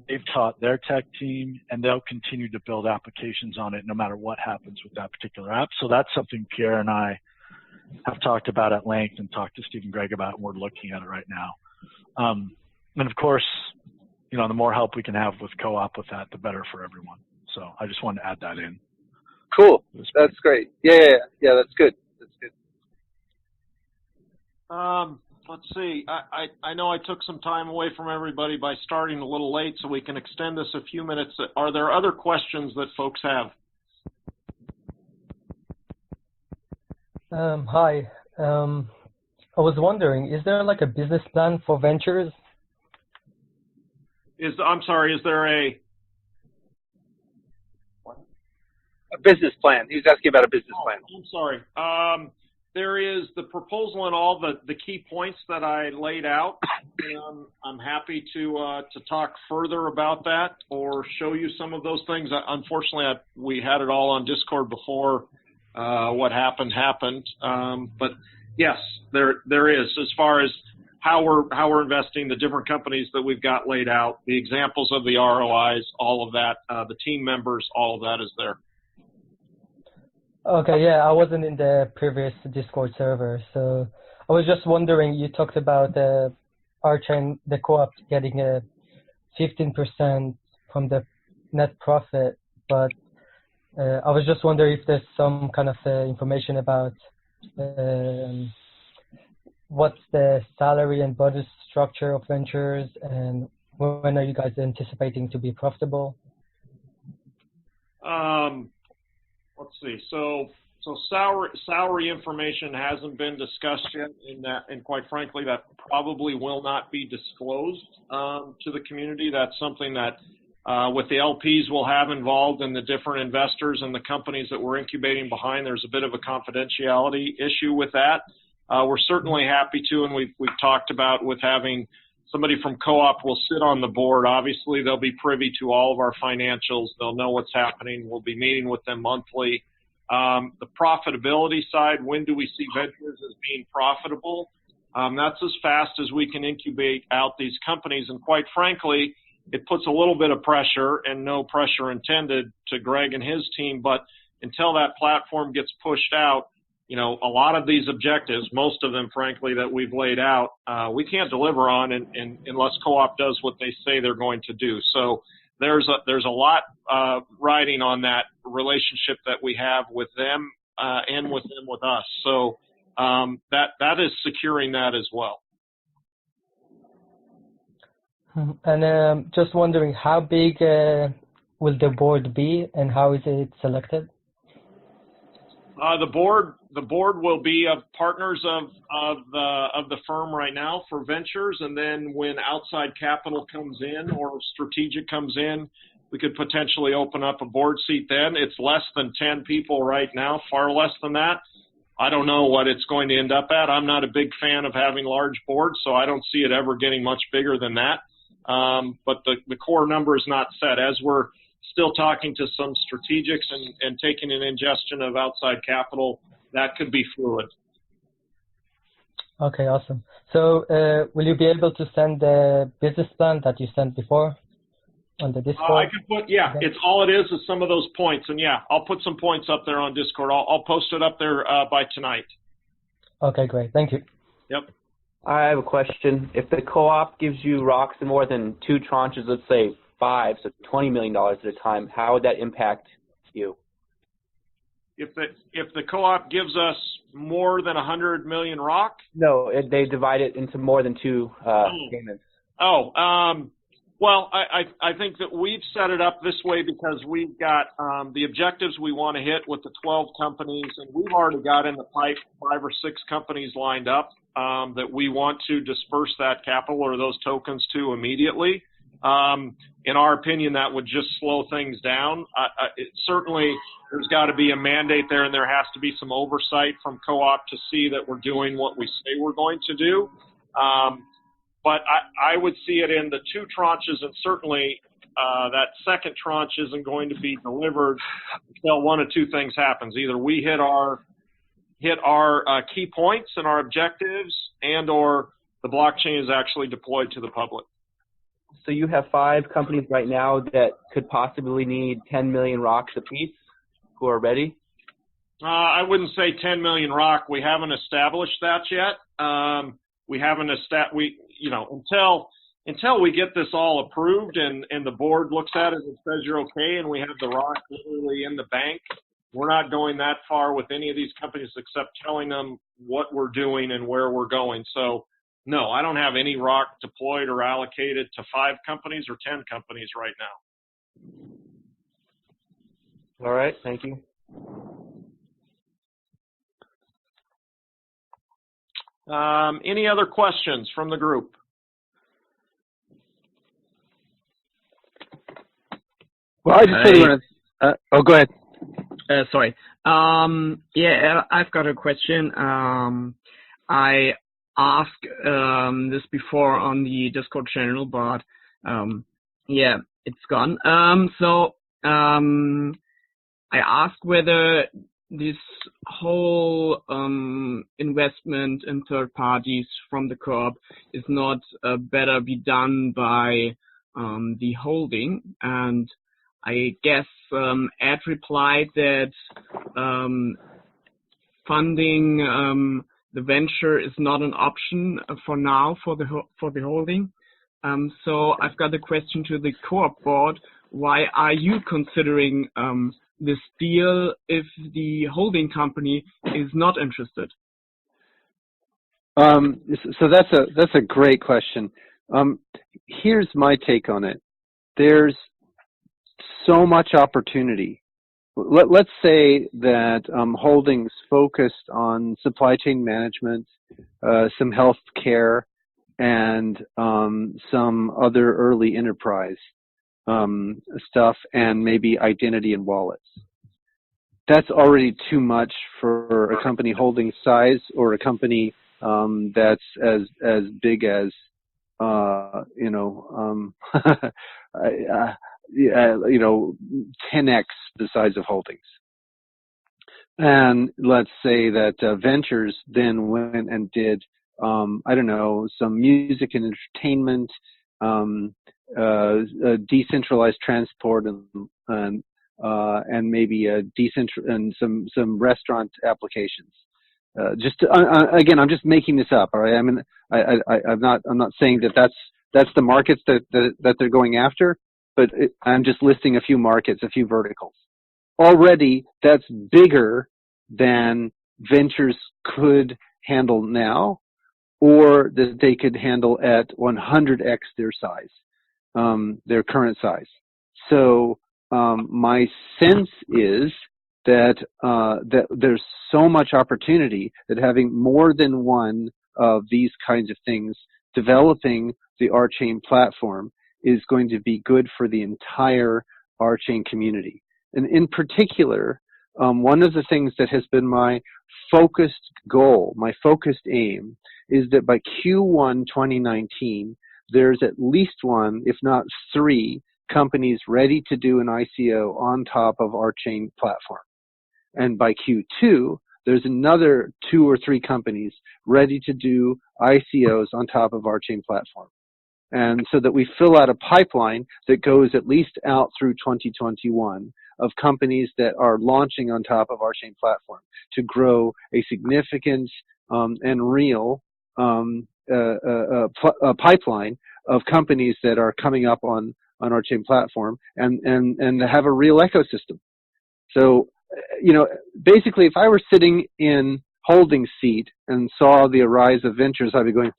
they've taught their tech team, and they'll continue to build applications on it no matter what happens with that particular app. So that's something Pierre and I have talked about at length and talked to Steve and Greg about, and we're looking at it right now. And of course, the more help we can have with co-op with that, the better for everyone. So I just wanted to add that in. Cool. That's great. Yeah, that's good. That's good. Let's see. I know I took some time away from everybody by starting a little late, so we can extend this a few minutes. Are there other questions that folks have? Hi. I was wondering, is there like a business plan for ventures? I'm sorry, is there a business plan? He was asking about a business plan. I'm sorry. There is the proposal and all the key points that I laid out. And I'm happy to talk further about that or show you some of those things. Unfortunately, we had it all on Discord before what happened. But yes, there is, as far as how we're investing, the different companies that we've got laid out, the examples of the ROIs, all of that, the team members, all of that is there. Okay, yeah, I wasn't in the previous Discord server, so I was just wondering, you talked about RChain, the co-op getting a 15% from the net profit, but I was just wondering if there's some kind of information about what's the salary and bonus structure of ventures, and when are you guys anticipating to be profitable? Let's see. So salary information hasn't been discussed yet, and quite frankly, that probably will not be disclosed to the community. That's something that with the LPs we'll have involved and the different investors and the companies that we're incubating behind, there's a bit of a confidentiality issue with that. We're certainly happy to, and we've talked about with having somebody from co-op will sit on the board. Obviously, they'll be privy to all of our financials. They'll know what's happening. We'll be meeting with them monthly. The profitability side, when do we see ventures as being profitable? That's as fast as we can incubate out these companies. And quite frankly, it puts a little bit of pressure, and no pressure intended, to Greg and his team. But until that platform gets pushed out, a lot of these objectives, most of them, frankly, that we've laid out, we can't deliver on unless co-op does what they say they're going to do. So there's a lot riding on that relationship that we have with them and with them with us. So that is securing that as well. And just wondering, how big will the board be, and how is it selected? The board will be of partners of the firm right now for ventures, and then when outside capital comes in or strategic comes in, we could potentially open up a board seat then. It's less than 10 people right now, far less than that. I don't know what it's going to end up at. I'm not a big fan of having large boards, so I don't see it ever getting much bigger than that. But the core number is not set. As we're still talking to some strategics and taking an ingestion of outside capital, that could be fluid. Okay, awesome. So will you be able to send the business plan that you sent before on the Discord? I can put, yeah, it's all it is some of those points. And yeah, I'll put some points up there on Discord. I'll post it up there by tonight. Okay, great. Thank you. Yep. I have a question. If the co-op gives you rocks in more than 2 tranches, let's say 5, so $20 million at a time, how would that impact you? If the co-op gives us more than 100 million rock? No, they divide it into more than 2 payments. Well, I think that we've set it up this way because we've got the objectives we want to hit with the 12 companies, and we've already got in the pipe 5 or 6 companies lined up that we want to disperse that capital or those tokens to immediately. In our opinion, that would just slow things down. Certainly, there's got to be a mandate there, and there has to be some oversight from co-op to see that we're doing what we say we're going to do. But I would see it in the 2 tranches, and certainly that second tranche isn't going to be delivered until one of 2 things happens. Either we hit our key points and our objectives, and or the blockchain is actually deployed to the public. So you have 5 companies right now that could possibly need 10 million rocks apiece who are ready? I wouldn't say 10 million rock. We haven't established that yet. We haven't until we get this all approved and the board looks at it and says you're okay and we have the rock literally in the bank, we're not going that far with any of these companies except telling them what we're doing and where we're going. So no, I don't have any rock deployed or allocated to 5 companies or 10 companies right now. All right, thank you. Any other questions from the group? Well, I just really want to. Oh, go ahead. Sorry. Yeah, I've got a question. I asked this before on the Discord channel, but yeah, it's gone. So I asked whether this whole investment in third parties from the co-op is not better be done by the holding, and I guess Ed replied that funding the venture is not an option for now for the holding. So I've got a question to the co-op board. Why are you considering this deal if the holding company is not interested? So that's a great question. Here's my take on it. There's so much opportunity. Let's say that holdings focused on supply chain management, some health care, and some other early enterprise stuff, and maybe identity and wallets. That's already too much for a company holding size or a company that's as big as 10x the size of holdings. And let's say that ventures then went and did some music and entertainment, decentralized transport, and maybe and some restaurant applications. Again, I'm just making this up. All right, I mean, I'm not saying that that's the markets that they're going after, but I'm just listing a few markets, a few verticals. Already, that's bigger than ventures could handle now, or that they could handle at 100x their size, their current size. So my sense is that there's so much opportunity that having more than one of these kinds of things developing the RChain platform is going to be good for the entire RChain community. And in particular, one of the things that has been my focused goal, my focused aim, is that by Q1 2019, there's at least one, if not three, companies ready to do an ICO on top of RChain platform. And by Q2, there's another 2 or 3 companies ready to do ICOs on top of RChain platform. And so that we fill out a pipeline that goes at least out through 2021 of companies that are launching on top of RChain platform to grow a significant and real pipeline of companies that are coming up on RChain platform and have a real ecosystem. So, you know, basically, if I were sitting in holding seat and saw the rise of ventures, I'd be going,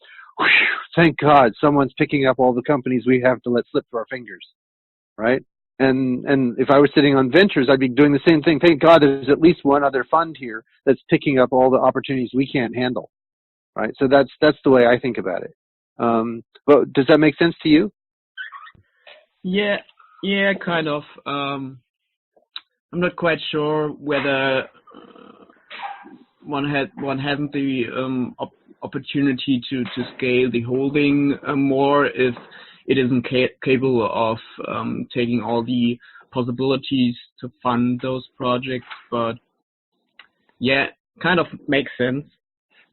thank God someone's picking up all the companies we have to let slip through our fingers, right? And if I was sitting on ventures, I'd be doing the same thing. Thank God there's at least one other fund here that's picking up all the opportunities we can't handle, right? So that's the way I think about it. But does that make sense to you? Yeah, kind of. I'm not quite sure whether one hasn't the opportunity to scale the holding more if it isn't capable of taking all the possibilities to fund those projects. But yeah, kind of makes sense.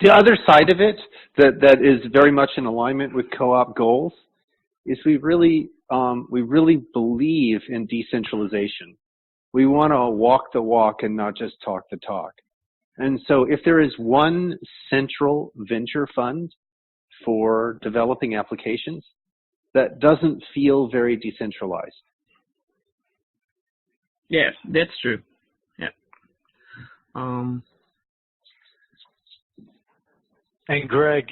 The other side of it that is very much in alignment with co-op goals is we really believe in decentralization. We want to walk the walk and not just talk the talk. And so if there is one central venture fund for developing applications, that doesn't feel very decentralized. Yeah, that's true. Yeah. And Greg,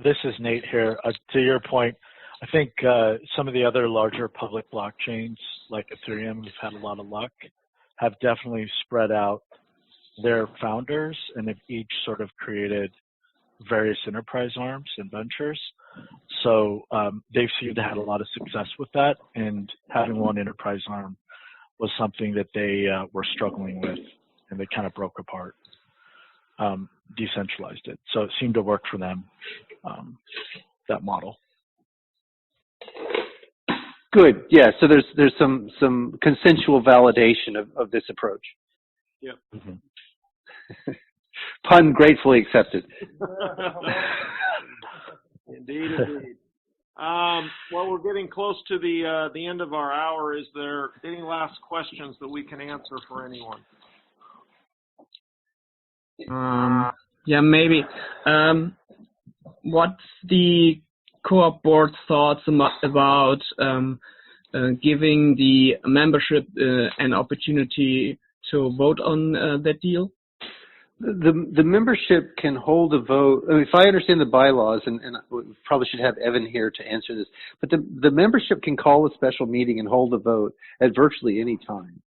this is Nate here. To your point, I think some of the other larger public blockchains like Ethereum, who've had a lot of luck, have definitely spread out their founders and have each sort of created various enterprise arms and ventures. So they've seemed to have a lot of success with that, and having one enterprise arm was something that they were struggling with, and they kind of broke apart, decentralized it. So it seemed to work for them, that model. Good. Yeah. So there's some consensual validation of this approach. Yeah. Mm-hmm. Pun gratefully accepted. Indeed. Well, we're getting close to the end of our hour. Is there any last questions that we can answer for anyone? Yeah, maybe. What's the co-op board's thoughts about giving the membership an opportunity to vote on that deal? The membership can hold a vote. I mean, if I understand the bylaws, and we probably should have Evan here to answer this, but the membership can call a special meeting and hold a vote at virtually any time.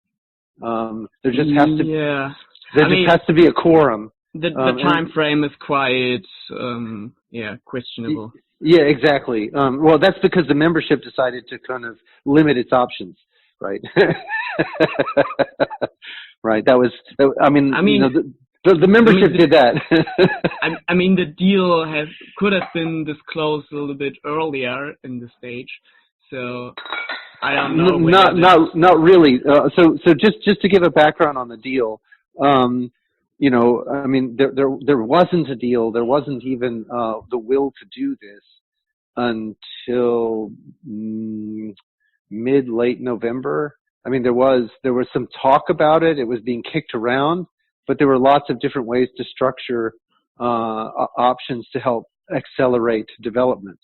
There just has to has to be a quorum. The time frame is quite questionable. Yeah, exactly. Well, that's because the membership decided to kind of limit its options, right? Right. The membership did that. I mean, the deal could have been disclosed a little bit earlier in the stage, so I don't know. Not really. So just to give a background on the deal, you know, I mean, there wasn't a deal. There wasn't even the will to do this until mid-late November. I mean, there was some talk about it. It was being kicked around. But there were lots of different ways to structure options to help accelerate development.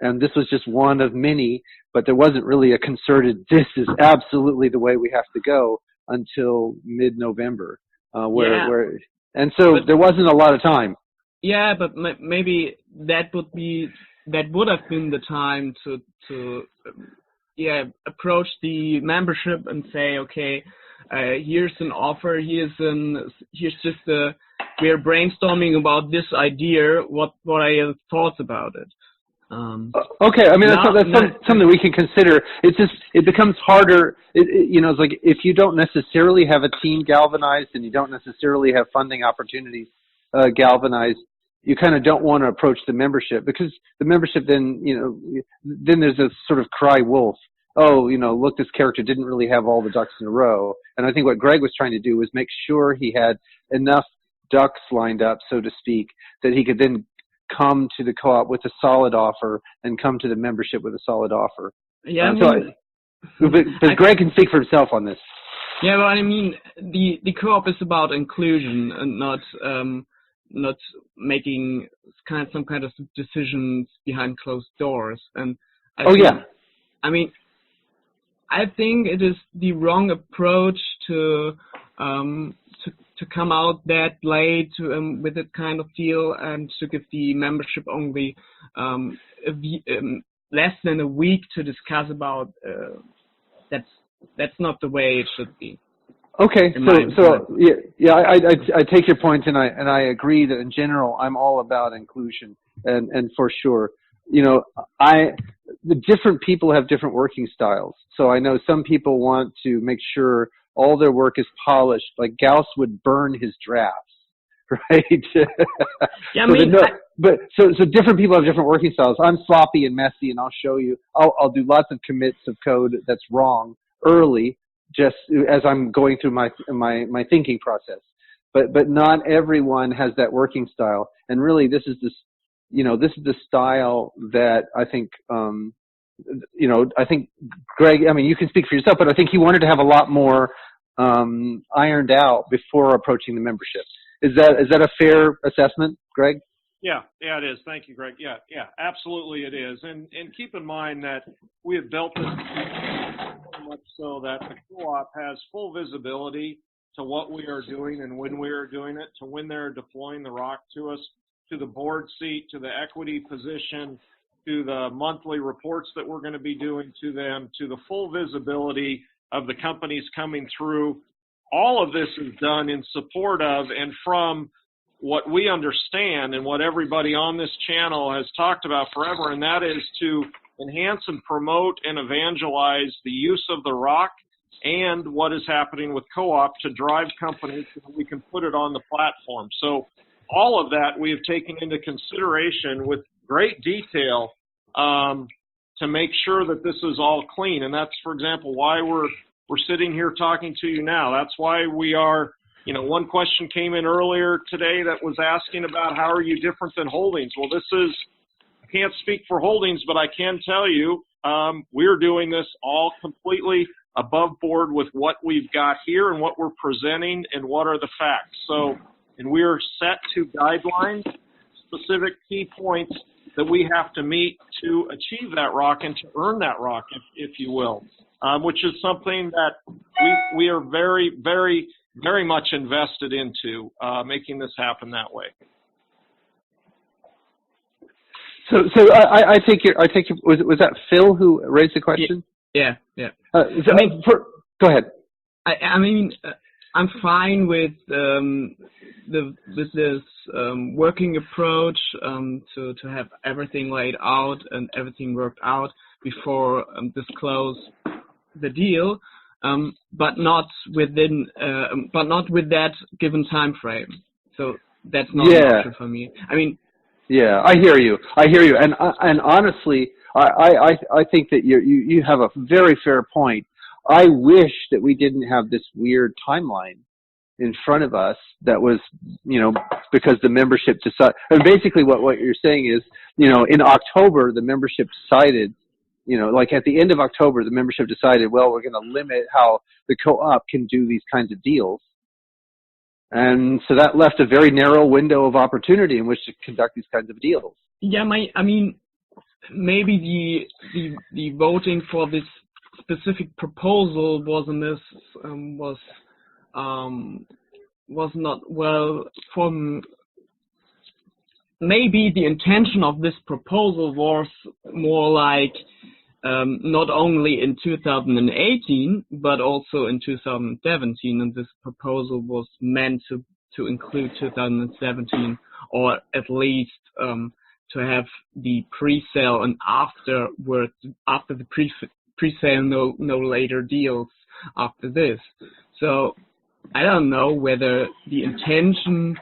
And this was just one of many, but there wasn't really a concerted, this is absolutely the way we have to go until mid-November. And so there wasn't a lot of time. Yeah, but maybe that would have been the time to approach the membership and say, okay, here's an offer, here's just we're brainstorming about this idea, what are your thoughts about it? Okay, I mean that's something we can consider. It's just it becomes harder. It's like if you don't necessarily have a team galvanized and you don't necessarily have funding opportunities galvanized, you kind of don't want to approach the membership, because the membership then then there's a sort of cry wolf. Oh, look, this character didn't really have all the ducks in a row. And I think what Greg was trying to do was make sure he had enough ducks lined up, so to speak, that he could then come to the co-op with a solid offer and come to the membership with a solid offer. Yeah, but Greg can speak for himself on this. Yeah, well, I mean, the co-op is about inclusion and not making some kind of decisions behind closed doors. And I mean, I think it is the wrong approach to come out that late with that kind of deal and to give the membership only less than a week to discuss about. That's not the way it should be. Okay, I take your point, and I agree that in general I'm all about inclusion, and for sure, the different people have different working styles. So I know some people want to make sure all their work is polished, like Gauss would burn his drafts, right? Yeah, so different people have different working styles. I'm sloppy and messy, and I'll show you. I'll do lots of commits of code that's wrong early, just as I'm going through my thinking process. But not everyone has that working style, and really this is the style that I think I think Greg, I mean, you can speak for yourself, but I think he wanted to have a lot more ironed out before approaching the membership. Is that a fair assessment, Greg? Yeah, it is. Thank you, Greg. Yeah, absolutely it is. And keep in mind that we have built this so much so that the co-op has full visibility to what we are doing and when we are doing it, to when they're deploying the rock to us, to the board seat, to the equity position, to the monthly reports that we're going to be doing to them, to the full visibility of the companies coming through. All of this is done in support of and from what we understand and what everybody on this channel has talked about forever, and that is to enhance and promote and evangelize the use of the rock and what is happening with co-op to drive companies so that we can put it on the platform. So all of that we have taken into consideration with great detail to make sure that this is all clean. And that's, for example, why we're sitting here talking to you now. That's why we are, one question came in earlier today that was asking about how are you different than Holdings? Well, I can't speak for Holdings, but I can tell you we're doing this all completely above board with what we've got here and what we're presenting and what are the facts. So, and we're set to guidelines, specific key points that we have to meet to achieve that rock and to earn that rock, if you will, which is something that we are very, very, very much invested into making this happen that way. So I take was that Phil who raised the question? Yeah. Go ahead. I mean, I'm fine with this working approach to have everything laid out and everything worked out before disclose the deal, but not with that given time frame. So that's not an option for me. I mean. Yeah, I hear you, and honestly, I think that you have a very fair point. I wish that we didn't have this weird timeline in front of us that was, because the membership decided, and basically what you're saying is, in October, the membership decided, like at the end of October, the membership decided, well, we're going to limit how the co-op can do these kinds of deals. And so that left a very narrow window of opportunity in which to conduct these kinds of deals. Yeah, I mean, maybe the voting for this specific proposal was not well formed. Maybe the intention of this proposal was more like not only in 2018, but also in 2017, and this proposal was meant to include 2017, or at least to have the pre-sale and after the pre-sale, no later deals after this. So I don't know whether the intention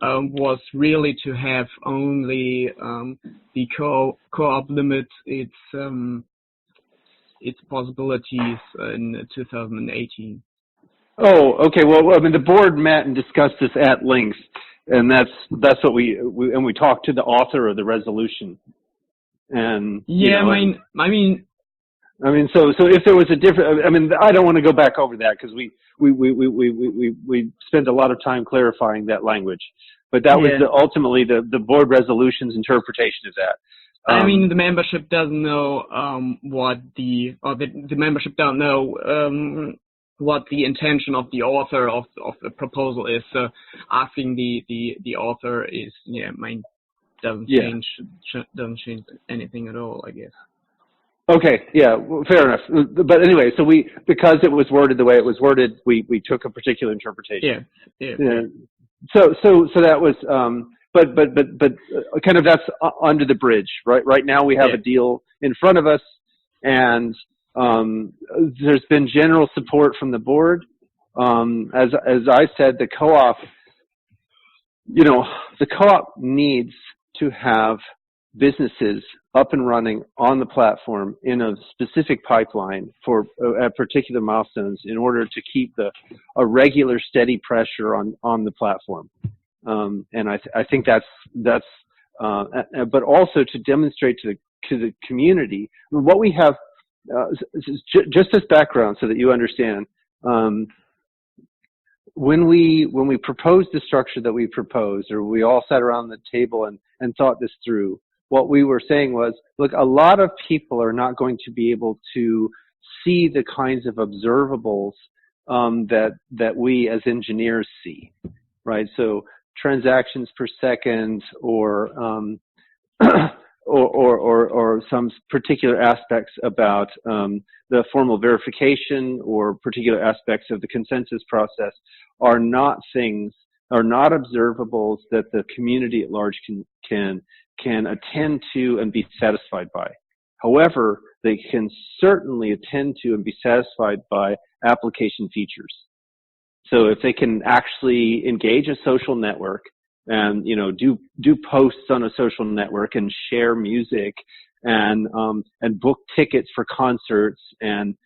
was really to have only the co-op limit its possibilities in 2018. Oh, okay. Well, I mean, the board met and discussed this at length, and that's what we talked to the author of the resolution. And yeah, I mean, so if there was a different, I mean, I don't want to go back over that because we spent a lot of time clarifying that language, but that was ultimately the board resolution's interpretation of that. I mean, the membership doesn't know the membership don't know what the intention of the author of the proposal is. So asking the author is doesn't change anything at all, I guess. Okay, yeah, well, fair enough. But anyway, so because it was worded the way it was worded, we took a particular interpretation. Yeah. So that was but kind of that's under the bridge, right? Right now we have a deal in front of us, and there's been general support from the board. As I said, the co-op, the co-op needs to have businesses up and running on the platform in a specific pipeline for at particular milestones in order to keep a regular steady pressure on the platform. And I think that's but also to demonstrate to the community what we have, just as background so that you understand. When we proposed the structure that we proposed, or we all sat around the table and thought this through, what we were saying was, look, a lot of people are not going to be able to see the kinds of observables that we as engineers see, right? So transactions per second, or some particular aspects about the formal verification, or particular aspects of the consensus process are not observables that the community at large can attend to and be satisfied by. However, they can certainly attend to and be satisfied by application features. So if they can actually engage a social network and do posts on a social network and share music and book tickets for concerts and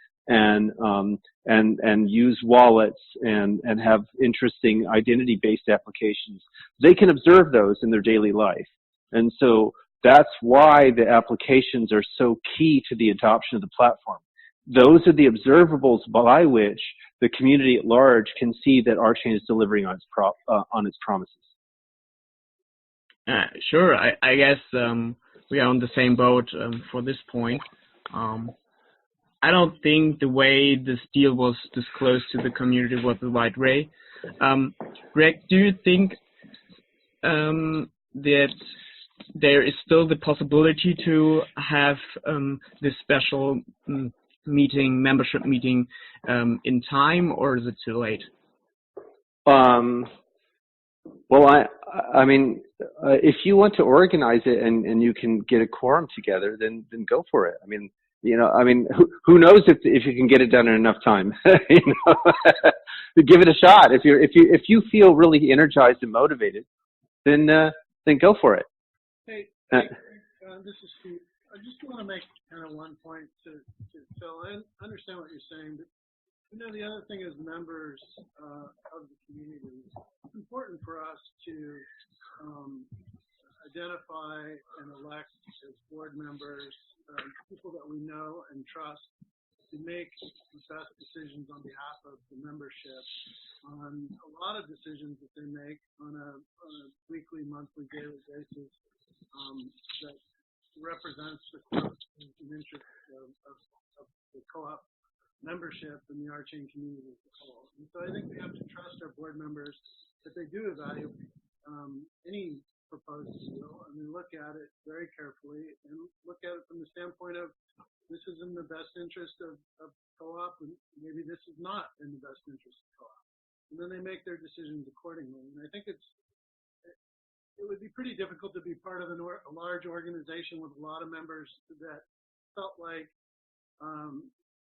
use wallets and have interesting identity-based applications, they can observe those in their daily life. And so that's why the applications are so key to the adoption of the platform. Those are the observables by which the community at large can see that RChain is delivering on its promises. Sure. I guess we are on the same boat for this point. I don't think the way this deal was disclosed to the community was the right way. Greg, do you think that there is still the possibility to have this special membership meeting in time, or is it too late? Well, I mean, if you want to organize it and you can get a quorum together, then go for it. I mean, who knows if you can get it done in enough time? Give it a shot. If you feel really energized and motivated, then go for it. Hey, this is Steve. I just want to make kind of one point to Phil. I understand what you're saying, but the other thing is members of the community. It's important for us to identify and elect as board members people that we know and trust to make the best decisions on behalf of the membership on a lot of decisions that they make on a weekly, monthly, daily basis that represents the interest of the co-op membership and the RChain community as a whole. And so I think we have to trust our board members that they do evaluate any proposed to you, I mean, look at it very carefully and look at it from the standpoint of this is in the best interest of co-op, and maybe this is not in the best interest of co-op. And then they make their decisions accordingly. And I think it would be pretty difficult to be part of a large organization with a lot of members that felt like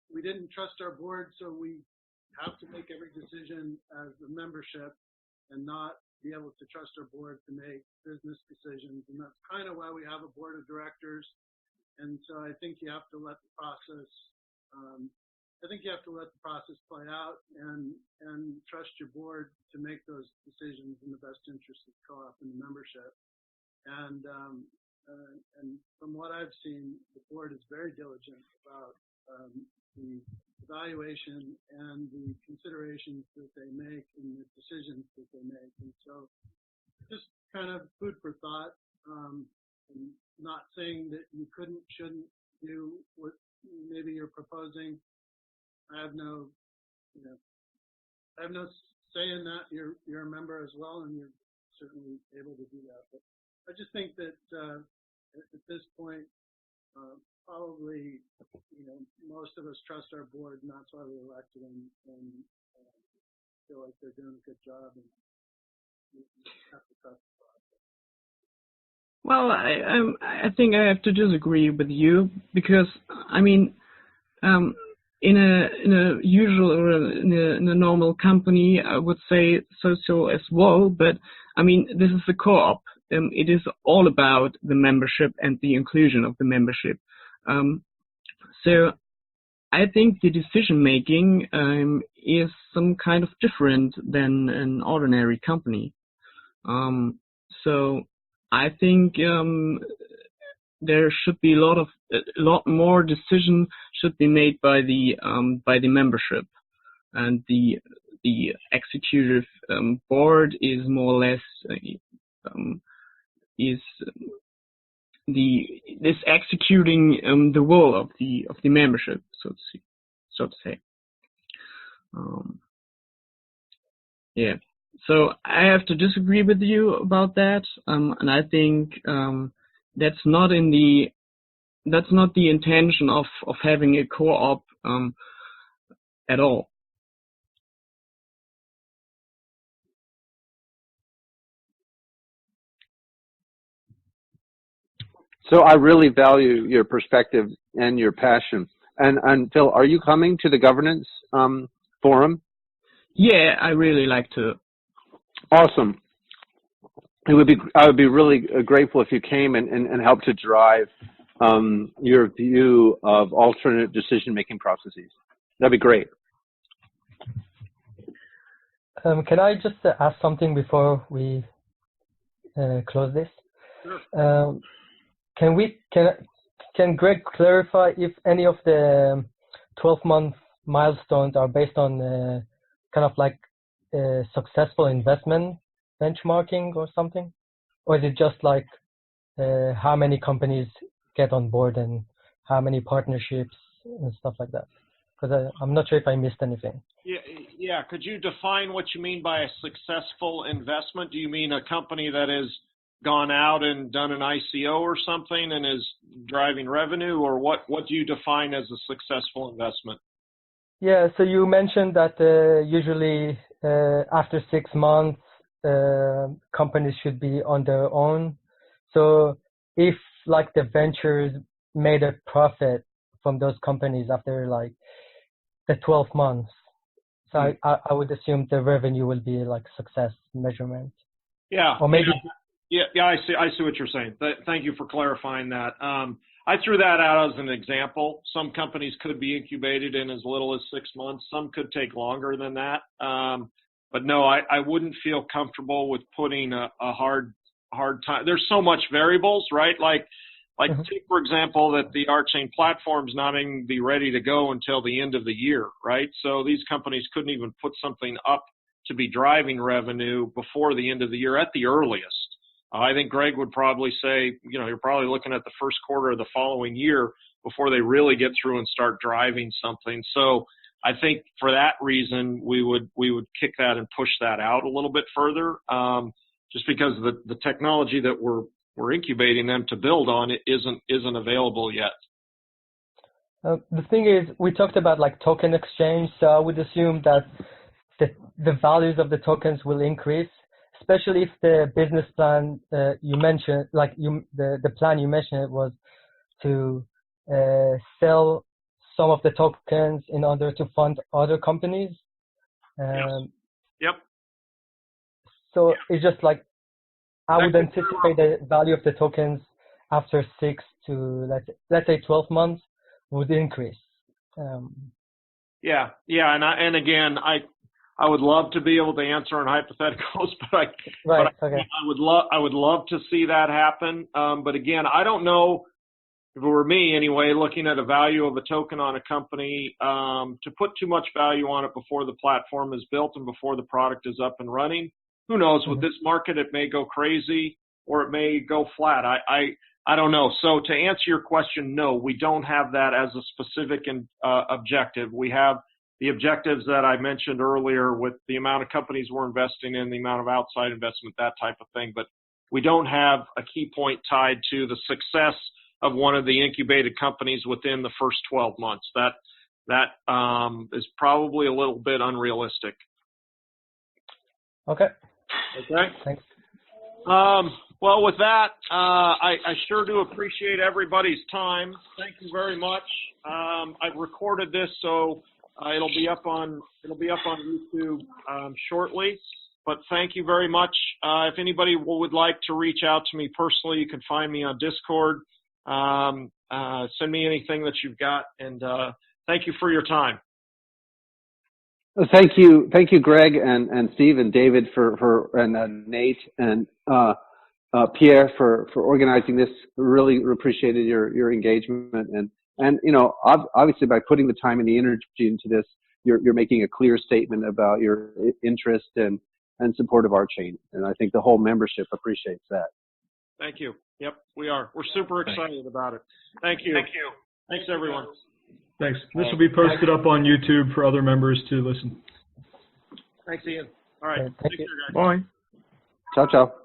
we didn't trust our board, so we have to make every decision as a membership and not be able to trust our board to make business decisions. And that's kind of why we have a board of directors. And so I think you have to let the process, play out and trust your board to make those decisions in the best interest of co-op and the membership. And from what I've seen, the board is very diligent about the evaluation and the considerations that they make and the decisions that they make. And so just kind of food for thought, and not saying that you shouldn't do what maybe you're proposing. I have no say in that. You're a member as well, and you're certainly able to do that. But I just think that at this point, probably, most of us trust our board, and that's why we elected them, and feel like they're doing a good job, and we have to trust the process. Well, I think I have to disagree with you because, I mean, in a usual or in a normal company, I would say so as well. But I mean, this is a co-op. It is all about the membership and the inclusion of the membership. So I think the decision making is some kind of different than an ordinary company. So I think there should be a lot more decision should be made by the membership, and the executive board is more or less is executing the will of the membership, so to say. Yeah. So I have to disagree with you about that, and I think that's not the intention of having a co-op at all. So I really value your perspective and your passion. And Phil, are you coming to the governance forum? Yeah, I really like to. Awesome. I would be really grateful if you came and helped to drive your view of alternate decision-making processes. That'd be great. Can I just ask something before we close this? Sure. Can Greg clarify if any of the 12-month milestones are based on kind of like successful investment benchmarking or something, or is it just like how many companies get on board and how many partnerships and stuff like that? Because I'm not sure if I missed anything. Yeah. Could you define what you mean by a successful investment? Do you mean a company that has gone out and done an ICO or something and is driving revenue, or what do you define as a successful investment? Yeah, so you mentioned that usually after 6 months, companies should be on their own. So if like the ventures made a profit from those companies after like the 12 months, so I would assume the revenue will be like success measurement. Yeah. Or maybe. Yeah, I see what you're saying. Thank you for clarifying that. I threw that out as an example. Some companies could be incubated in as little as 6 months. Some could take longer than that. But no, I wouldn't feel comfortable with putting a hard time. There's so much variables, right? Like take, for example, that the RChain platform is not even be ready to go until the end of the year, right? So these companies couldn't even put something up to be driving revenue before the end of the year at the earliest. I think Greg would probably say, you're probably looking at the first quarter of the following year before they really get through and start driving something. So I think for that reason, we would kick that and push that out a little bit further, just because the technology that we're incubating them to build on it isn't available yet. The thing is, we talked about like token exchange, so I would assume that the values of the tokens will increase, especially if the business plan you mentioned, the plan you mentioned was to sell some of the tokens in order to fund other companies. Yes. Yep. So it's just like I would anticipate the value of the tokens after 6 to let's say 12 months would increase. Yeah, and again, I would love to be able to answer in hypotheticals, but I would love to see that happen. But again, I don't know, if it were me anyway, looking at a value of a token on a company, to put too much value on it before the platform is built and before the product is up and running. Who knows? With this market, it may go crazy or it may go flat. I don't know. So to answer your question, no, we don't have that as a specific objective. We have the objectives that I mentioned earlier with the amount of companies we're investing in, the amount of outside investment, that type of thing. But we don't have a key point tied to the success of one of the incubated companies within the first 12 months. That is probably a little bit unrealistic. Okay. Okay. Thanks. Well, with that, I sure do appreciate everybody's time. Thank you very much. I've recorded this, so it'll be up on YouTube shortly. But thank you very much. If anybody would like to reach out to me personally, you can find me on Discord. Send me anything that you've got, and thank you for your time. Thank you, Greg and Steve and David and Nate and Pierre for organizing this. Really appreciated your engagement and obviously by putting the time and the energy into this, you're making a clear statement about your interest and support of RChain, and I think the whole membership appreciates that. Thank you. Yep, we are. We're super excited about it. Thank you. Thank you. Thanks, everyone. Thanks. This will be posted up on YouTube for other members to listen. Thanks, Ian. All right. Thank you. Care, guys. Bye. Ciao, ciao.